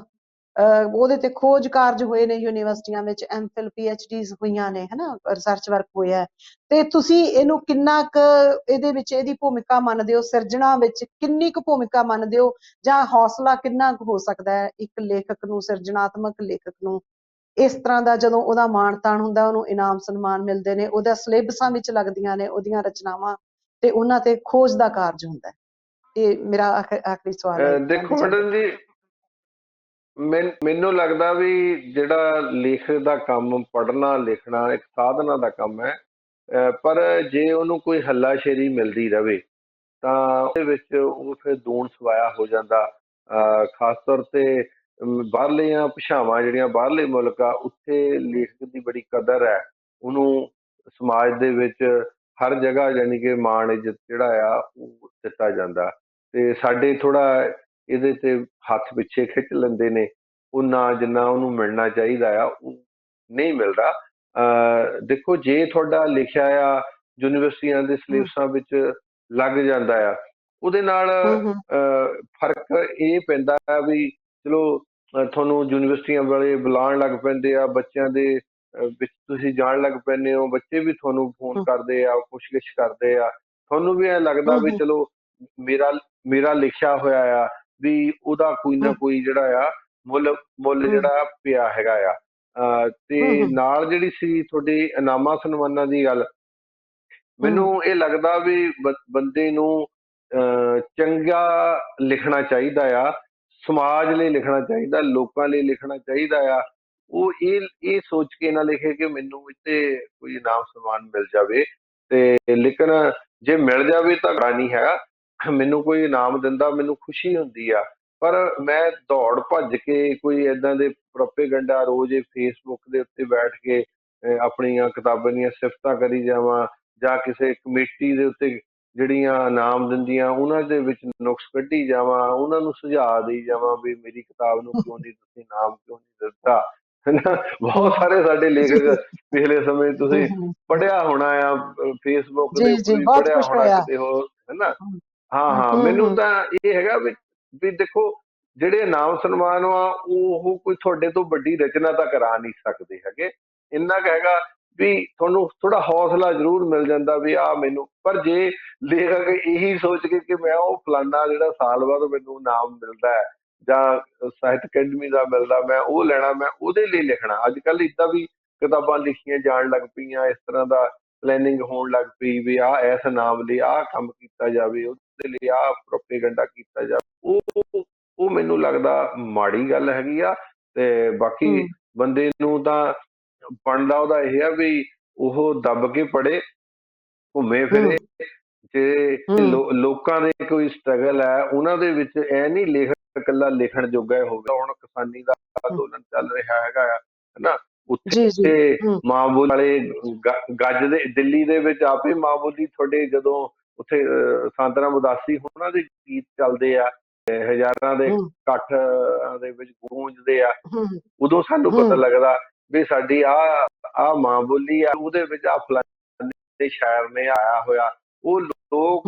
ਉਹਦੇ ਤੇ ਖੋਜ ਕਾਰਜ ਹੋਏ ਨੇ, ਯੂਨੀਵਰਸਿਟੀਆਂ ਵਿੱਚ ਐਮਫਿਲ PhDs ਹੋਈਆਂ ਨੇ, ਹਨਾ, ਰਿਸਰਚ ਵਰਕ ਹੋਇਆ ਹੈ। ਤੇ ਤੁਸੀਂ ਇਹਨੂੰ ਕਿੰਨਾ ਕੁ ਇਹਦੇ ਵਿੱਚ ਇਹਦੀ ਭੂਮਿਕਾ ਮੰਨਦੇ ਹੋ, ਸਿਰਜਣਾ ਵਿੱਚ ਕਿੰਨੀ ਕੁ ਭੂਮਿਕਾ ਮੰਨਦੇ ਹੋ, ਜਾਂ ਹੌਸਲਾ ਕਿੰਨਾ ਕੁ ਹੋ ਸਕਦਾ ਹੈ ਇੱਕ ਲੇਖਕ ਨੂੰ, ਸਿਰਜਣਾਤਮਕ ਲੇਖਕ ਨੂੰ, ਇਸ ਤਰ੍ਹਾਂ ਦਾ ਜਦੋਂ ਉਹਦਾ ਮਾਣ ਤਾਣ ਹੁੰਦਾ, ਉਹਨੂੰ ਇਨਾਮ ਸਨਮਾਨ ਮਿਲਦੇ ਨੇ, ਉਹਦਾ ਸਿਲੇਬਸਾਂ ਵਿੱਚ ਲੱਗਦੀਆਂ ਨੇ ਉਹਦੀਆਂ ਰਚਨਾਵਾਂ, ਤੇ ਉਹਨਾਂ ਤੇ ਖੋਜ ਦਾ ਕਾਰਜ ਹੁੰਦਾ ਹੈ। ਇਹ ਮੇਰਾ ਆਖਰੀ ਸਵਾਲ ਹੈ ਦੇਖੋ ਵਿਚਾਰ। ਮੈਡਮ ਜੀ, ਮੈਨੂੰ ਲੱਗਦਾ ਵੀ ਜਿਹੜਾ ਲੇਖਕ ਦਾ ਕੰਮ, ਪੜ੍ਹਨਾ ਲਿਖਣਾ ਇੱਕ ਸਾਧਨਾ ਦਾ ਕੰਮ ਹੈ। ਪਰ ਜੇ ਉਹਨੂੰ ਕੋਈ ਹੱਲਾਸ਼ੇਰੀ ਮਿਲਦੀ ਰਵੇ ਤਾਂ ਉਹਦੇ ਵਿੱਚ ਉਹ ਫਿਰ ਦੂਣ ਸਵਾਇਆ ਹੋ ਜਾਂਦਾ। ਖਾਸ ਤੌਰ ਤੇ ਬਾਹਰਲੀਆਂ ਭਾਸ਼ਾਵਾਂ, ਜਿਹੜੀਆਂ ਬਾਹਰਲੇ ਮੁਲਕ ਆ, ਉੱਥੇ ਲੇਖਕ ਦੀ ਬੜੀ ਕਦਰ ਹੈ। ਉਹਨੂੰ ਸਮਾਜ ਦੇ ਵਿੱਚ ਹਰ ਜਗ੍ਹਾ ਯਾਨੀ ਕਿ ਮਾਣ ਇੱਜ਼ਤ ਜਿਹੜਾ ਆ ਉਹ ਦਿੱਤਾ ਜਾਂਦਾ। ਤੇ ਸਾਡੇ ਥੋੜਾ ਇਹਦੇ ਤੇ ਹੱਥ ਪਿੱਛੇ ਖਿੱਚ ਲੈਂਦੇ ਨੇ, ਉਹਨਾਂ ਜਿੰਨਾ ਉਹਨੂੰ ਮਿਲਣਾ ਚਾਹੀਦਾ ਆ ਉਹ ਨਹੀਂ ਮਿਲਦਾ। ਦੇਖੋ, ਜੇ ਤੁਹਾਡਾ ਲਿਖਿਆ ਆ ਯੂਨੀਵਰਸਿਟੀਆਂ ਦੇ ਸਿਲੇਬਸਾਂ ਵਿੱਚ ਲੱਗ ਜਾਂਦਾ ਆ, ਉਹਦੇ ਨਾਲ ਫਰਕ ਇਹ ਪੈਂਦਾ ਆ ਵੀ ਚਲੋ ਤੁਹਾਨੂੰ ਯੂਨੀਵਰਸਿਟੀਆਂ ਵਾਲੇ ਬੁਲਾਉਣ ਲੱਗ ਪੈਂਦੇ ਆ, ਬੱਚਿਆਂ ਦੇ ਵਿੱਚ ਤੁਸੀਂ ਜਾਣ ਲੱਗ ਪੈਂਦੇ ਹੋ, ਬੱਚੇ ਵੀ ਤੁਹਾਨੂੰ ਫੋਨ ਕਰਦੇ ਆ, ਪੁੱਛਗਿੱਛ ਕਰਦੇ ਆ, ਤੁਹਾਨੂੰ ਵੀ ਐਂ ਲੱਗਦਾ ਵੀ ਚਲੋ ਮੇਰਾ ਮੇਰਾ ਲਿਖਿਆ ਹੋਇਆ ਆ ਵੀ ਉਹਦਾ ਕੋਈ ਨਾ ਕੋਈ ਜਿਹੜਾ ਆ ਮੁੱਲ ਜਿਹੜਾ ਪਿਆ ਹੈਗਾ ਆ। ਤੇ ਨਾਲ ਜਿਹੜੀ ਸੀ ਤੁਹਾਡੀ ਇਨਾਮਾਂ ਸਨਮਾਨਾਂ ਦੀ ਗੱਲ, ਮੈਨੂੰ ਇਹ ਲੱਗਦਾ ਵੀ ਬੰਦੇ ਨੂੰ ਚੰਗਾ ਲਿਖਣਾ ਚਾਹੀਦਾ ਆ, ਸਮਾਜ ਲਈ ਲਿਖਣਾ ਚਾਹੀਦਾ, ਲੋਕਾਂ ਲਈ ਲਿਖਣਾ ਚਾਹੀਦਾ ਆ। ਉਹ ਇਹ ਸੋਚ ਕੇ ਨਾ ਲਿਖੇ ਕਿ ਮੈਨੂੰ ਇੱਥੇ ਕੋਈ ਇਨਾਮ ਸਨਮਾਨ ਮਿਲ ਜਾਵੇ। ਤੇ ਲੇਕਿਨ ਜੇ ਮਿਲ ਜਾਵੇ ਤਾਂ ਨਹੀਂ ਹੈਗਾ, ਮੈਨੂੰ ਕੋਈ ਇਨਾਮ ਦਿੰਦਾ ਮੈਨੂੰ ਖੁਸ਼ੀ ਹੁੰਦੀ ਆ, ਪਰ ਮੈਂ ਦੌੜ ਭੱਜ ਕੇ ਕੋਈ ਏਦਾਂ ਦੇ ਪ੍ਰੋਪੇਗੰਡਾ ਰੋਜ਼ ਫੇਸਬੁੱਕ ਦੇ ਉੱਤੇ ਬੈਠ ਕੇ ਆਪਣੀਆਂ ਕਿਤਾਬਾਂ ਦੀਆਂ ਸਿਫਤਾਂ ਕਰੀ ਜਾਵਾਂ, ਜਾਂ ਕਿਸੇ ਕਮੇਟੀ ਦੇ ਉੱਤੇ ਜਿਹੜੀਆਂ ਇਨਾਮ ਦਿੰਦੀਆਂ ਉਹਨਾਂ ਦੇ ਵਿੱਚ ਨੁਕਸ ਕੱਢੀ ਜਾਵਾਂ, ਉਹਨਾਂ ਨੂੰ ਸੁਝਾਅ ਦੇਈ ਜਾਵਾਂ ਵੀ ਮੇਰੀ ਕਿਤਾਬ ਨੂੰ ਕਿਉਂ ਨਹੀਂ ਤੁਸੀਂ ਇਨਾਮ ਕਿਉਂ ਨਹੀਂ ਦਿੱਤਾ, ਹਨਾ। ਬਹੁਤ ਸਾਰੇ ਸਾਡੇ ਲੇਖਕ ਪਿਛਲੇ ਸਮੇਂ ਤੁਸੀਂ ਪੜ੍ਹਿਆ ਹੋਣਾ ਆ, ਫੇਸਬੁੱਕ ਦੇ ਜੀ ਉੱਪਰ ਜੀ, ਵੀ ਬਹੁਤ ਪੜ੍ਹਿਆ ਕੁਛ ਹੋਣਾ, ਹੋਇਆ। ਕਿਤੇ ਹੋਰ, ਹਨਾ। ਹਾਂ, ਮੈਨੂੰ ਤਾਂ ਇਹ ਹੈਗਾ ਵੀ ਦੇਖੋ, ਜਿਹੜੇ ਇਨਾਮ ਸਨਮਾਨ ਆ ਉਹ ਕੋਈ ਤੁਹਾਡੇ ਤੋਂ ਵੱਡੀ ਰਚਨਾ ਤਾਂ ਕਰਾ ਨਹੀਂ ਸਕਦੇ ਹੈਗੇ। ਇੰਨਾ ਕੁ ਹੈਗਾ ਵੀ ਤੁਹਾਨੂੰ ਥੋੜਾ ਹੌਸਲਾ ਜ਼ਰੂਰ ਮਿਲ ਜਾਂਦਾ ਵੀ ਆ ਮੈਨੂੰ। ਪਰ ਜੇ ਲੇਖਕ ਇਹੀ ਸੋਚ ਕੇ ਕਿ ਮੈਂ ਉਹ ਫਲਾਨਾ ਜਿਹੜਾ ਸਾਲ ਬਾਅਦ ਮੈਨੂੰ ਇਨਾਮ ਮਿਲਦਾ ਹੈ ਜਾਂ ਸਾਹਿਤ ਅਕੈਡਮੀ ਦਾ ਮਿਲਦਾ, ਮੈਂ ਉਹ ਲੈਣਾ, ਮੈਂ ਉਹਦੇ ਲਈ ਲਿਖਣਾ। ਅੱਜ ਕੱਲ੍ਹ ਇੱਦਾਂ ਵੀ ਕਿਤਾਬਾਂ ਲਿਖੀਆਂ ਜਾਣ ਲੱਗ ਪਈਆਂ, ਇਸ ਤਰ੍ਹਾਂ ਦਾ ਪਲੈਨਿੰਗ ਹੋਣ ਲੱਗ ਪਈ ਵੀ ਇਸ ਇਨਾਮ ਲਈ ਆਹ ਕੰਮ ਕੀਤਾ ਜਾਵੇ, ਉਹਦੇ ਲਈ ਆਹ ਪ੍ਰੋਪੇਗੰਡਾ ਕੀਤਾ ਜਾਵੇ। ਉਹ ਮੈਨੂੰ ਲੱਗਦਾ ਮਾੜੀ ਗੱਲ ਹੈਗੀ ਆ। ਤੇ ਬਾਕੀ ਬੰਦੇ ਨੂੰ ਤਾਂ ਬਣਦਾ ਉਹਦਾ ਇਹ ਆ ਵੀ ਉਹ ਦੱਬ ਕੇ ਪੜ੍ਹੇ, ਘੁੰਮੇ ਫਿਰੇ। ਜੇ ਲੋਕਾਂ ਦੇ ਕੋਈ ਸਟਰਗਲ ਹੈ ਉਹਨਾਂ ਦੇ ਵਿੱਚ, ਇਹ ਨਹੀਂ ਲੇਖਕ ਇਕੱਲਾ ਲਿਖਣ ਜੋਗਾ ਹੋਗਾ। ਹੁਣ ਕਿਸਾਨੀ ਦਾ ਅੰਦੋਲਨ ਚੱਲ ਰਿਹਾ ਹੈਗਾ ਆ, ਹਨਾ, ਉੱਥੇ ਮਾਂ ਬੋਲੀ ਵਾਲੇ ਗੱਜ ਦੇ, ਦਿੱਲੀ ਦੇ ਵਿੱਚ ਆਪੇ ਮਾਂ ਬੋਲੀ ਤੁਹਾਡੇ ਜਦੋਂ ਉੱਥੇ ਸੰਤ ਰਾਮ ਉਦਾਸੀ ਉਹਨਾਂ ਦੇ ਗੀਤ ਚੱਲਦੇ ਆ, ਹਜ਼ਾਰਾਂ ਦੇ ਇਕੱਠ ਦੇ ਵਿੱਚ ਗੂੰਜਦੇ ਆ, ਉਦੋਂ ਸਾਨੂੰ ਪਤਾ ਲੱਗਦਾ ਵੀ ਸਾਡੀ ਆਹ ਮਾਂ ਬੋਲੀ ਆ, ਉਹਦੇ ਵਿੱਚ ਆ ਫਲਾਣੇ ਸ਼ਾਇਰ ਨੇ ਆਇਆ ਹੋਇਆ। ਉਹ ਲੋਕ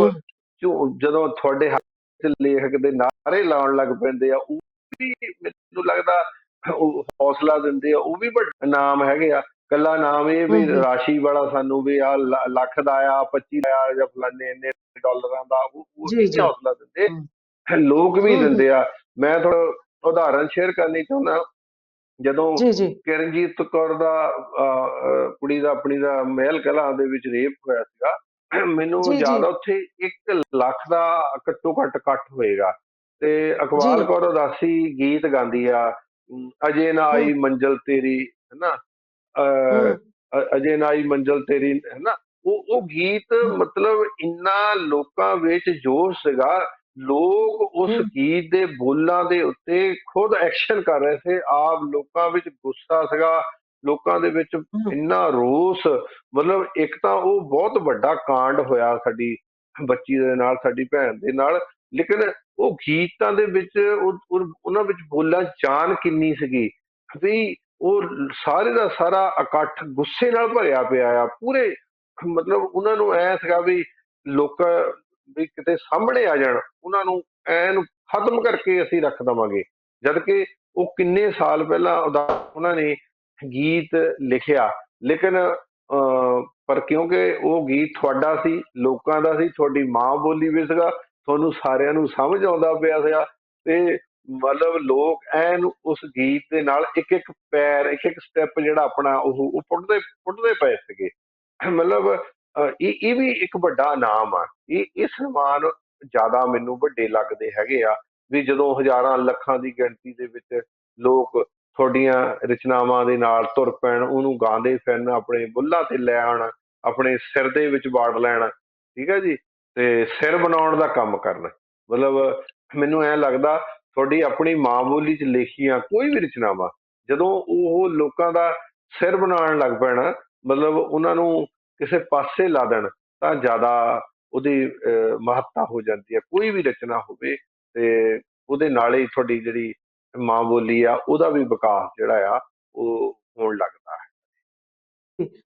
ਜਦੋਂ ਤੁਹਾਡੇ ਹੱਥ ਚ ਲੇਖਕ ਦੇ ਨਾਅਰੇ ਲਾਉਣ ਲੱਗ ਪੈਂਦੇ ਆ, ਉਹ ਵੀ ਮੈਨੂੰ ਲੱਗਦਾ ਹੌਸਲਾ ਦਿੰਦੇ ਆ, ਉਹ ਵੀ ਵੱਡਾ ਇਨਾਮ ਹੈਗੇ ਆ। ਇਕੱਲਾ ਨਾਮ ਇਹ ਵੀ ਰਾਸ਼ੀ ਵਾਲਾ ਸਾਨੂੰ ਵੀ ਆਹ ਲੱਖ ਦਾ ਆ, 25 ਦਾ ਆ, ਜਾਂ ਫਲਾਣੇ ਇੰਨੇ ਡਾਲਰਾਂ ਦਾ, ਉਹ ਨਹੀਂ ਹੌਸਲਾ ਦਿੰਦੇ, ਲੋਕ ਵੀ ਦਿੰਦੇ ਆ। ਮੈਂ ਥੋੜਾ ਉਦਾਹਰਨ ਸ਼ੇਅਰ ਕਰਨੀ ਚਾਹੁੰਦਾ। ਜਦੋਂ ਕਿਰਨਜੀਤ ਕੌਰ ਦਾ ਕੁੜੀ ਦਾ ਆਪਣੀ ਦਾ ਮਹਿਲ ਕਲਾਂ ਦੇ ਵਿੱਚ ਰੇਪ ਹੋਇਆ ਸੀਗਾ, ਮੈਨੂੰ ਯਾਦ ਆ ਉੱਥੇ 1 ਲੱਖ ਦਾ ਘੱਟੋ ਘੱਟ ਇਕੱਠ ਹੋਏਗਾ। ਤੇ ਇਕਬਾਲ ਕੌਰ ਉਦਾਸੀ ਗੀਤ ਗਾਉਂਦੀ ਆ, ਅਜੇ ਨਾ ਆਈ ਮੰਜ਼ਿਲ ਤੇਰੀ, ਹਨਾ, ਅਜੇ ਨਾ ਆਈ ਮੰਜ਼ਿਲ ਤੇਰੀ, ਹਨਾ। ਉਹ ਗੀਤ ਮਤਲਬ ਇੰਨਾ ਲੋਕਾਂ ਵਿੱਚ ਜੋਸ਼ ਸੀਗਾ, ਲੋਕ ਉਸ ਗੀਤ ਦੇ ਬੋਲਾਂ ਦੇ ਉੱਤੇ ਖੁਦ ਐਕਸ਼ਨ ਕਰ ਰਹੇ ਸੀ। ਆਪ ਲੋਕਾਂ ਵਿੱਚ ਗੁੱਸਾ ਸੀਗਾ, ਲੋਕਾਂ ਦੇ ਵਿੱਚ ਇੰਨਾ ਰੋਸ। ਮਤਲਬ ਇੱਕ ਤਾਂ ਉਹ ਬਹੁਤ ਵੱਡਾ ਕਾਂਡ ਹੋਇਆ ਸਾਡੀ ਬੱਚੀ ਦੇ ਨਾਲ, ਸਾਡੀ ਭੈਣ ਦੇ ਨਾਲ, ਲੇਕਿਨ ਉਹ ਗੀਤਾਂ ਦੇ ਵਿੱਚ ਉਹਨਾਂ ਵਿੱਚ ਬੋਲਾਂ ਜਾਨ ਕਿੰਨੀ ਸੀਗੀ ਵੀ ਉਹ ਸਾਰੇ ਦਾ ਸਾਰਾ ਇਕੱਠ ਗੁੱਸੇ ਨਾਲ ਭਰਿਆ ਪਿਆ ਆ ਪੂਰੇ। ਮਤਲਬ ਉਹਨਾਂ ਨੂੰ ਐ ਸੀਗਾ ਵੀ ਲੋਕ ਵੀ ਕਿਤੇ ਸਾਹਮਣੇ ਆ ਜਾਣ, ਉਹਨਾਂ ਨੂੰ ਐਨ ਖਤਮ ਕਰਕੇ ਅਸੀਂ ਰੱਖ ਦੇਵਾਂਗੇ। ਜਦ ਕਿ ਉਹ ਕਿੰਨੇ ਸਾਲ ਪਹਿਲਾਂ ਉਹਨਾਂ ਨੇ ਗੀਤ ਲਿਖਿਆ, ਲੇਕਿਨ ਪਰ ਕਿਉਂਕਿ ਉਹ ਗੀਤ ਤੁਹਾਡਾ ਸੀ, ਲੋਕਾਂ ਦਾ ਸੀ, ਤੁਹਾਡੀ ਮਾਂ ਬੋਲੀ ਵੀ ਸੀਗਾ, ਤੁਹਾਨੂੰ ਸਾਰਿਆਂ ਨੂੰ ਸਮਝ ਆਉਂਦਾ ਪਿਆ ਸੀਗਾ, ਤੇ ਮਤਲਬ ਲੋਕ ਐਨ ਉਸ ਗੀਤ ਦੇ ਨਾਲ ਇੱਕ ਇੱਕ ਪੈਰ, ਇੱਕ ਇੱਕ ਸਟੈਪ ਜਿਹੜਾ ਆਪਣਾ ਉਹ ਪੁੱਟਦੇ ਪੁੱਟਦੇ ਪਏ ਸੀਗੇ। ਮਤਲਬ ਇਹ ਵੀ ਇੱਕ ਵੱਡਾ ਇਨਾਮ ਆ। ਇਹ ਸਨਮਾਨ ਜ਼ਿਆਦਾ ਮੈਨੂੰ ਵੱਡੇ ਲੱਗਦੇ ਹੈਗੇ ਆ, ਵੀ ਜਦੋਂ ਹਜ਼ਾਰਾਂ ਲੱਖਾਂ ਦੀ ਗਿਣਤੀ ਦੇ ਵਿੱਚ ਲੋਕ ਤੁਹਾਡੀਆਂ ਰਚਨਾਵਾਂ ਦੇ ਨਾਲ ਤੁਰ ਪੈਣ, ਉਹਨੂੰ ਗਾਉਂਦੇ ਫਿਰਨ, ਆਪਣੇ ਬੁੱਲਾਂ ਤੇ ਲੈ ਆਉਣ, ਆਪਣੇ ਸਿਰ ਦੇ ਵਿੱਚ ਵਾੜ ਲੈਣ, ਠੀਕ ਹੈ ਜੀ, ਤੇ ਸਿਰ ਬਣਾਉਣ ਦਾ ਕੰਮ ਕਰਨ। ਮਤਲਬ ਮੈਨੂੰ ਐਂ ਲੱਗਦਾ ਤੁਹਾਡੀ ਆਪਣੀ ਮਾਂ ਬੋਲੀ 'ਚ ਲਿਖੀਆਂ ਕੋਈ ਵੀ ਰਚਨਾਵਾਂ ਜਦੋਂ ਉਹ ਲੋਕਾਂ ਦਾ ਸਿਰ ਬਣਾਉਣ ਲੱਗ ਪੈਣ, ਮਤਲਬ ਉਹਨਾਂ ਨੂੰ ਕਿਸੇ ਪਾਸੇ ਲਾ ਦੇਣ, ਤਾਂ ਜ਼ਿਆਦਾ ਉਹਦੀ ਮਹੱਤਤਾ ਹੋ ਜਾਂਦੀ ਹੈ। ਕੋਈ ਵੀ ਰਚਨਾ ਹੋਵੇ ਤੇ ਉਹਦੇ ਨਾਲ ਹੀ ਤੁਹਾਡੀ ਜਿਹੜੀ ਮਾਂ ਬੋਲੀ ਆ ਉਹਦਾ ਵੀ ਵਿਕਾਸ ਜਿਹੜਾ ਆ ਉਹ ਹੋਣ ਲੱਗਦਾ ਹੈ।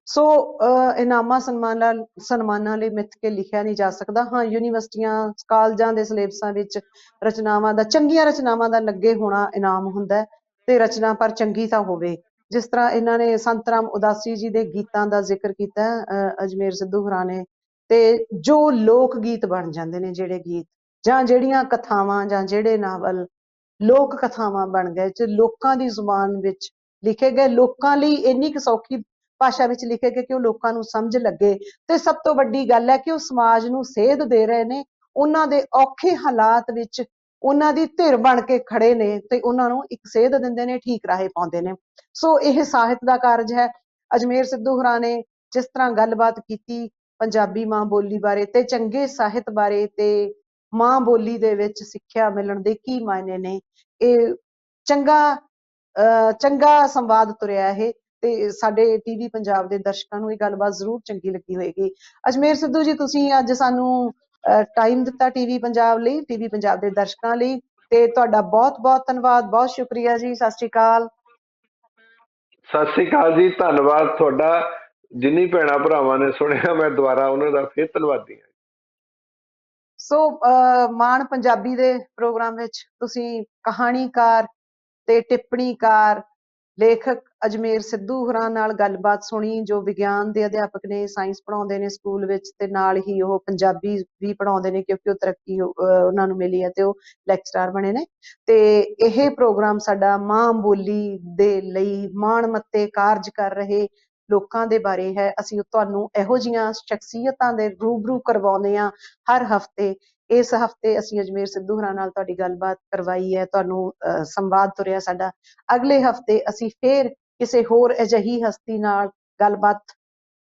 ਸੋ ਇਨਾਮਾਂ ਸਨਮਾਨਾਂ ਲਈ ਮਿੱਥ ਕੇ ਲਿਖਿਆ ਨਹੀਂ ਜਾ ਸਕਦਾ। ਹਾਂ, ਯੂਨੀਵਰਸਿਟੀਆਂ ਕਾਲਜਾਂ ਦੇ ਸਿਲੇਬਸਾਂ ਵਿੱਚ ਰਚਨਾਵਾਂ ਦਾ, ਚੰਗੀਆਂ ਰਚਨਾਵਾਂ ਦਾ ਲੱਗੇ ਹੋਣਾ ਇਨਾਮ ਹੁੰਦਾ, ਤੇ ਰਚਨਾ ਪਰ ਚੰਗੀ ਤਾਂ ਹੋਵੇ। ਜਿਸ ਤਰ੍ਹਾਂ ਇਹਨਾਂ ਨੇ ਸੰਤ ਰਾਮ ਉਦਾਸੀ ਜੀ ਦੇ ਗੀਤਾਂ ਦਾ ਜ਼ਿਕਰ ਕੀਤਾ ਅਜਮੇਰ ਸਿੱਧੂ ਹੋਰਾਂ ਨੇ, ਤੇ ਜੋ ਲੋਕ ਗੀਤ ਬਣ ਜਾਂਦੇ ਨੇ, ਜਿਹੜੇ ਗੀਤ ਜਾਂ ਜਿਹੜੀਆਂ ਕਥਾਵਾਂ ਜਾਂ ਜਿਹੜੇ ਨਾਵਲ ਲੋਕ ਕਥਾਵਾਂ ਬਣ ਗਏ, ਚ ਲੋਕਾਂ ਦੀ ਜ਼ੁਬਾਨ ਵਿੱਚ ਲਿਖੇ ਗਏ, ਲੋਕਾਂ ਲਈ ਇੰਨੀ ਕੁ ਸੌਖੀ ਭਾਸ਼ਾ ਵਿੱਚ ਲਿਖੇ ਗਏ ਕਿ ਉਹ ਲੋਕਾਂ ਨੂੰ ਸਮਝ ਲੱਗੇ। ਤੇ ਸਭ ਤੋਂ ਵੱਡੀ ਗੱਲ ਹੈ ਕਿ ਉਹ ਸਮਾਜ ਨੂੰ ਸੇਧ ਦੇ ਰਹੇ ਨੇ, ਉਹਨਾਂ ਦੇ ਔਖੇ ਹਾਲਾਤ ਵਿੱਚ ਉਹਨਾਂ ਦੀ ਧਿਰ ਬਣ ਕੇ ਖੜੇ ਨੇ ਤੇ ਉਹਨਾਂ ਨੂੰ ਇੱਕ ਸੇਧ ਦਿੰਦੇ ਨੇ, ਠੀਕ ਰਾਹੇ ਪਾਉਂਦੇ ਨੇ। ਸੋ ਇਹ ਸਾਹਿਤ ਦਾ ਕਾਰਜ ਹੈ। ਅਜਮੇਰ ਸਿੱਧੂ ਹੋਰਾਂ ਨੇ ਜਿਸ ਤਰ੍ਹਾਂ ਗੱਲਬਾਤ ਕੀਤੀ ਪੰਜਾਬੀ ਮਾਂ ਬੋਲੀ ਬਾਰੇ ਤੇ ਚੰਗੇ ਸਾਹਿਤ ਬਾਰੇ ਤੇ ਮਾਂ ਬੋਲੀ ਦੇ ਵਿੱਚ ਸਿੱਖਿਆ ਮਿਲਣ ਦੇ ਕੀ ਮਾਇਨੇ ਨੇ, ਇਹ ਚੰਗਾ ਸੰਵਾਦ ਤੁਰਿਆ ਇਹ, ਤੇ ਸਾਡੇ ਟੀਵੀ ਪੰਜਾਬ ਦੇ ਦਰਸ਼ਕਾਂ ਨੂੰ ਇਹ ਗੱਲਬਾਤ ਜ਼ਰੂਰ ਚੰਗੀ ਲੱਗੀ ਹੋਏਗੀ। ਅਜਮੇਰ ਸਿੱਧੂ ਜੀ, ਤੁਸੀਂ ਅੱਜ ਸਾਨੂੰ ਟਾਈਮ ਦਿੱਤਾ ਟੀਵੀ ਪੰਜਾਬ ਲਈ, ਟੀਵੀ ਪੰਜਾਬ ਦੇ ਦਰਸ਼ਕਾਂ ਲਈ, ਤੇ ਤੁਹਾਡਾ ਬਹੁਤ ਬਹੁਤ ਧੰਨਵਾਦ, ਬਹੁਤ ਸ਼ੁਕਰੀਆ ਜੀ। ਸਤਿ ਸ਼੍ਰੀ ਅਕਾਲ। ਸਤਿ ਸ੍ਰੀ ਅਕਾਲ ਜੀ, ਧੰਨਵਾਦ ਤੁਹਾਡਾ। ਜਿੰਨੀ ਭੈਣਾਂ ਭਰਾਵਾਂ ਨੇ ਸੁਣਿਆ, ਮੈਂ ਦੁਬਾਰਾ ਉਹਨਾਂ ਦਾ ਫਿਰ ਧੰਨਵਾਦੀ ਹਾਂ। ਸੋ ਮਾਣ ਪੰਜਾਬੀ ਦੇ ਪ੍ਰੋਗਰਾਮ ਵਿੱਚ ਤੁਸੀਂ ਕਹਾਣੀਕਾਰ ਤੇ ਟਿੱਪਣੀਕਾਰ ਲੇਖਕ ਅਜਮੇਰ ਸਿੱਧੂ ਹੋਰਾਂ ਨਾਲ ਗੱਲਬਾਤ ਸੁਣੀ, ਜੋ ਵਿਗਿਆਨ ਦੇ ਅਧਿਆਪਕ ਨੇ, ਸਾਇੰਸ ਪੜ੍ਹਾਉਂਦੇ ਨੇ ਸਕੂਲ ਵਿੱਚ, ਤੇ ਨਾਲ ਹੀ ਉਹ ਪੰਜਾਬੀ ਵੀ ਪੜ੍ਹਾਉਂਦੇ ਨੇ ਕਿਉਂਕਿ ਉਹ ਤਰੱਕੀ ਉਹਨਾਂ ਨੂੰ ਮਿਲੀ ਹੈ ਤੇ ਉਹ ਲੈਕਚਰਾਰ ਬਣੇ ਨੇ। ਤੇ ਇਹ ਪ੍ਰੋਗਰਾਮ ਸਾਡਾ ਮਾਂ ਬੋਲੀ ਦੇ ਲਈ ਮਾਣ ਮੱਤੇ ਕਾਰਜ ਕਰ ਰਹੇ ਲੋਕਾਂ ਦੇ ਬਾਰੇ ਹੈ। ਅਸੀਂ ਤੁਹਾਨੂੰ ਇਹੋ ਜਿਹੀਆਂ ਸ਼ਖਸੀਅਤਾਂ ਦੇ ਰੂਬਰੂ ਕਰਵਾਉਂਦੇ ਹਾਂ ਹਰ ਹਫ਼ਤੇ। ਇਸ ਹਫ਼ਤੇ ਅਸੀਂ ਅਜਮੇਰ ਸਿੱਧੂ ਹੋਰਾਂ ਨਾਲ ਤੁਹਾਡੀ ਗੱਲਬਾਤ ਕਰਵਾਈ ਹੈ, ਤੁਹਾਨੂੰ ਸੰਵਾਦ ਤੁਰਿਆ ਸਾਡਾ। ਅਗਲੇ ਹਫ਼ਤੇ ਅਸੀਂ ਫੇਰ ਕਿਸੇ ਹੋਰ ਅਜਿਹੀ ਹਸਤੀ ਨਾਲ ਗੱਲਬਾਤ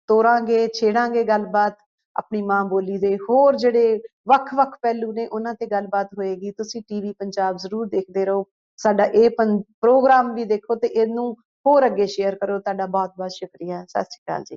ਤੋਰਾਂਗੇ, ਛੇੜਾਂਗੇ ਗੱਲਬਾਤ, ਆਪਣੀ ਮਾਂ ਬੋਲੀ ਦੇ ਹੋਰ ਜਿਹੜੇ ਵੱਖ-ਵੱਖ ਪਹਿਲੂ ਨੇ ਉਹਨਾਂ ਤੇ ਗੱਲਬਾਤ ਹੋਏਗੀ। ਤੁਸੀਂ ਟੀਵੀ ਪੰਜਾਬ ਜ਼ਰੂਰ ਦੇਖਦੇ ਰਹੋ, ਸਾਡਾ ਇਹ ਪ੍ਰੋਗਰਾਮ ਵੀ ਦੇਖੋ ਤੇ ਇਹਨੂੰ ਹੋਰ ਅੱਗੇ ਸ਼ੇਅਰ ਕਰੋ। ਤੁਹਾਡਾ ਬਹੁਤ ਬਹੁਤ ਸ਼ੁਕਰੀਆ। ਸਤਿ ਸ਼੍ਰੀ ਅਕਾਲ ਜੀ।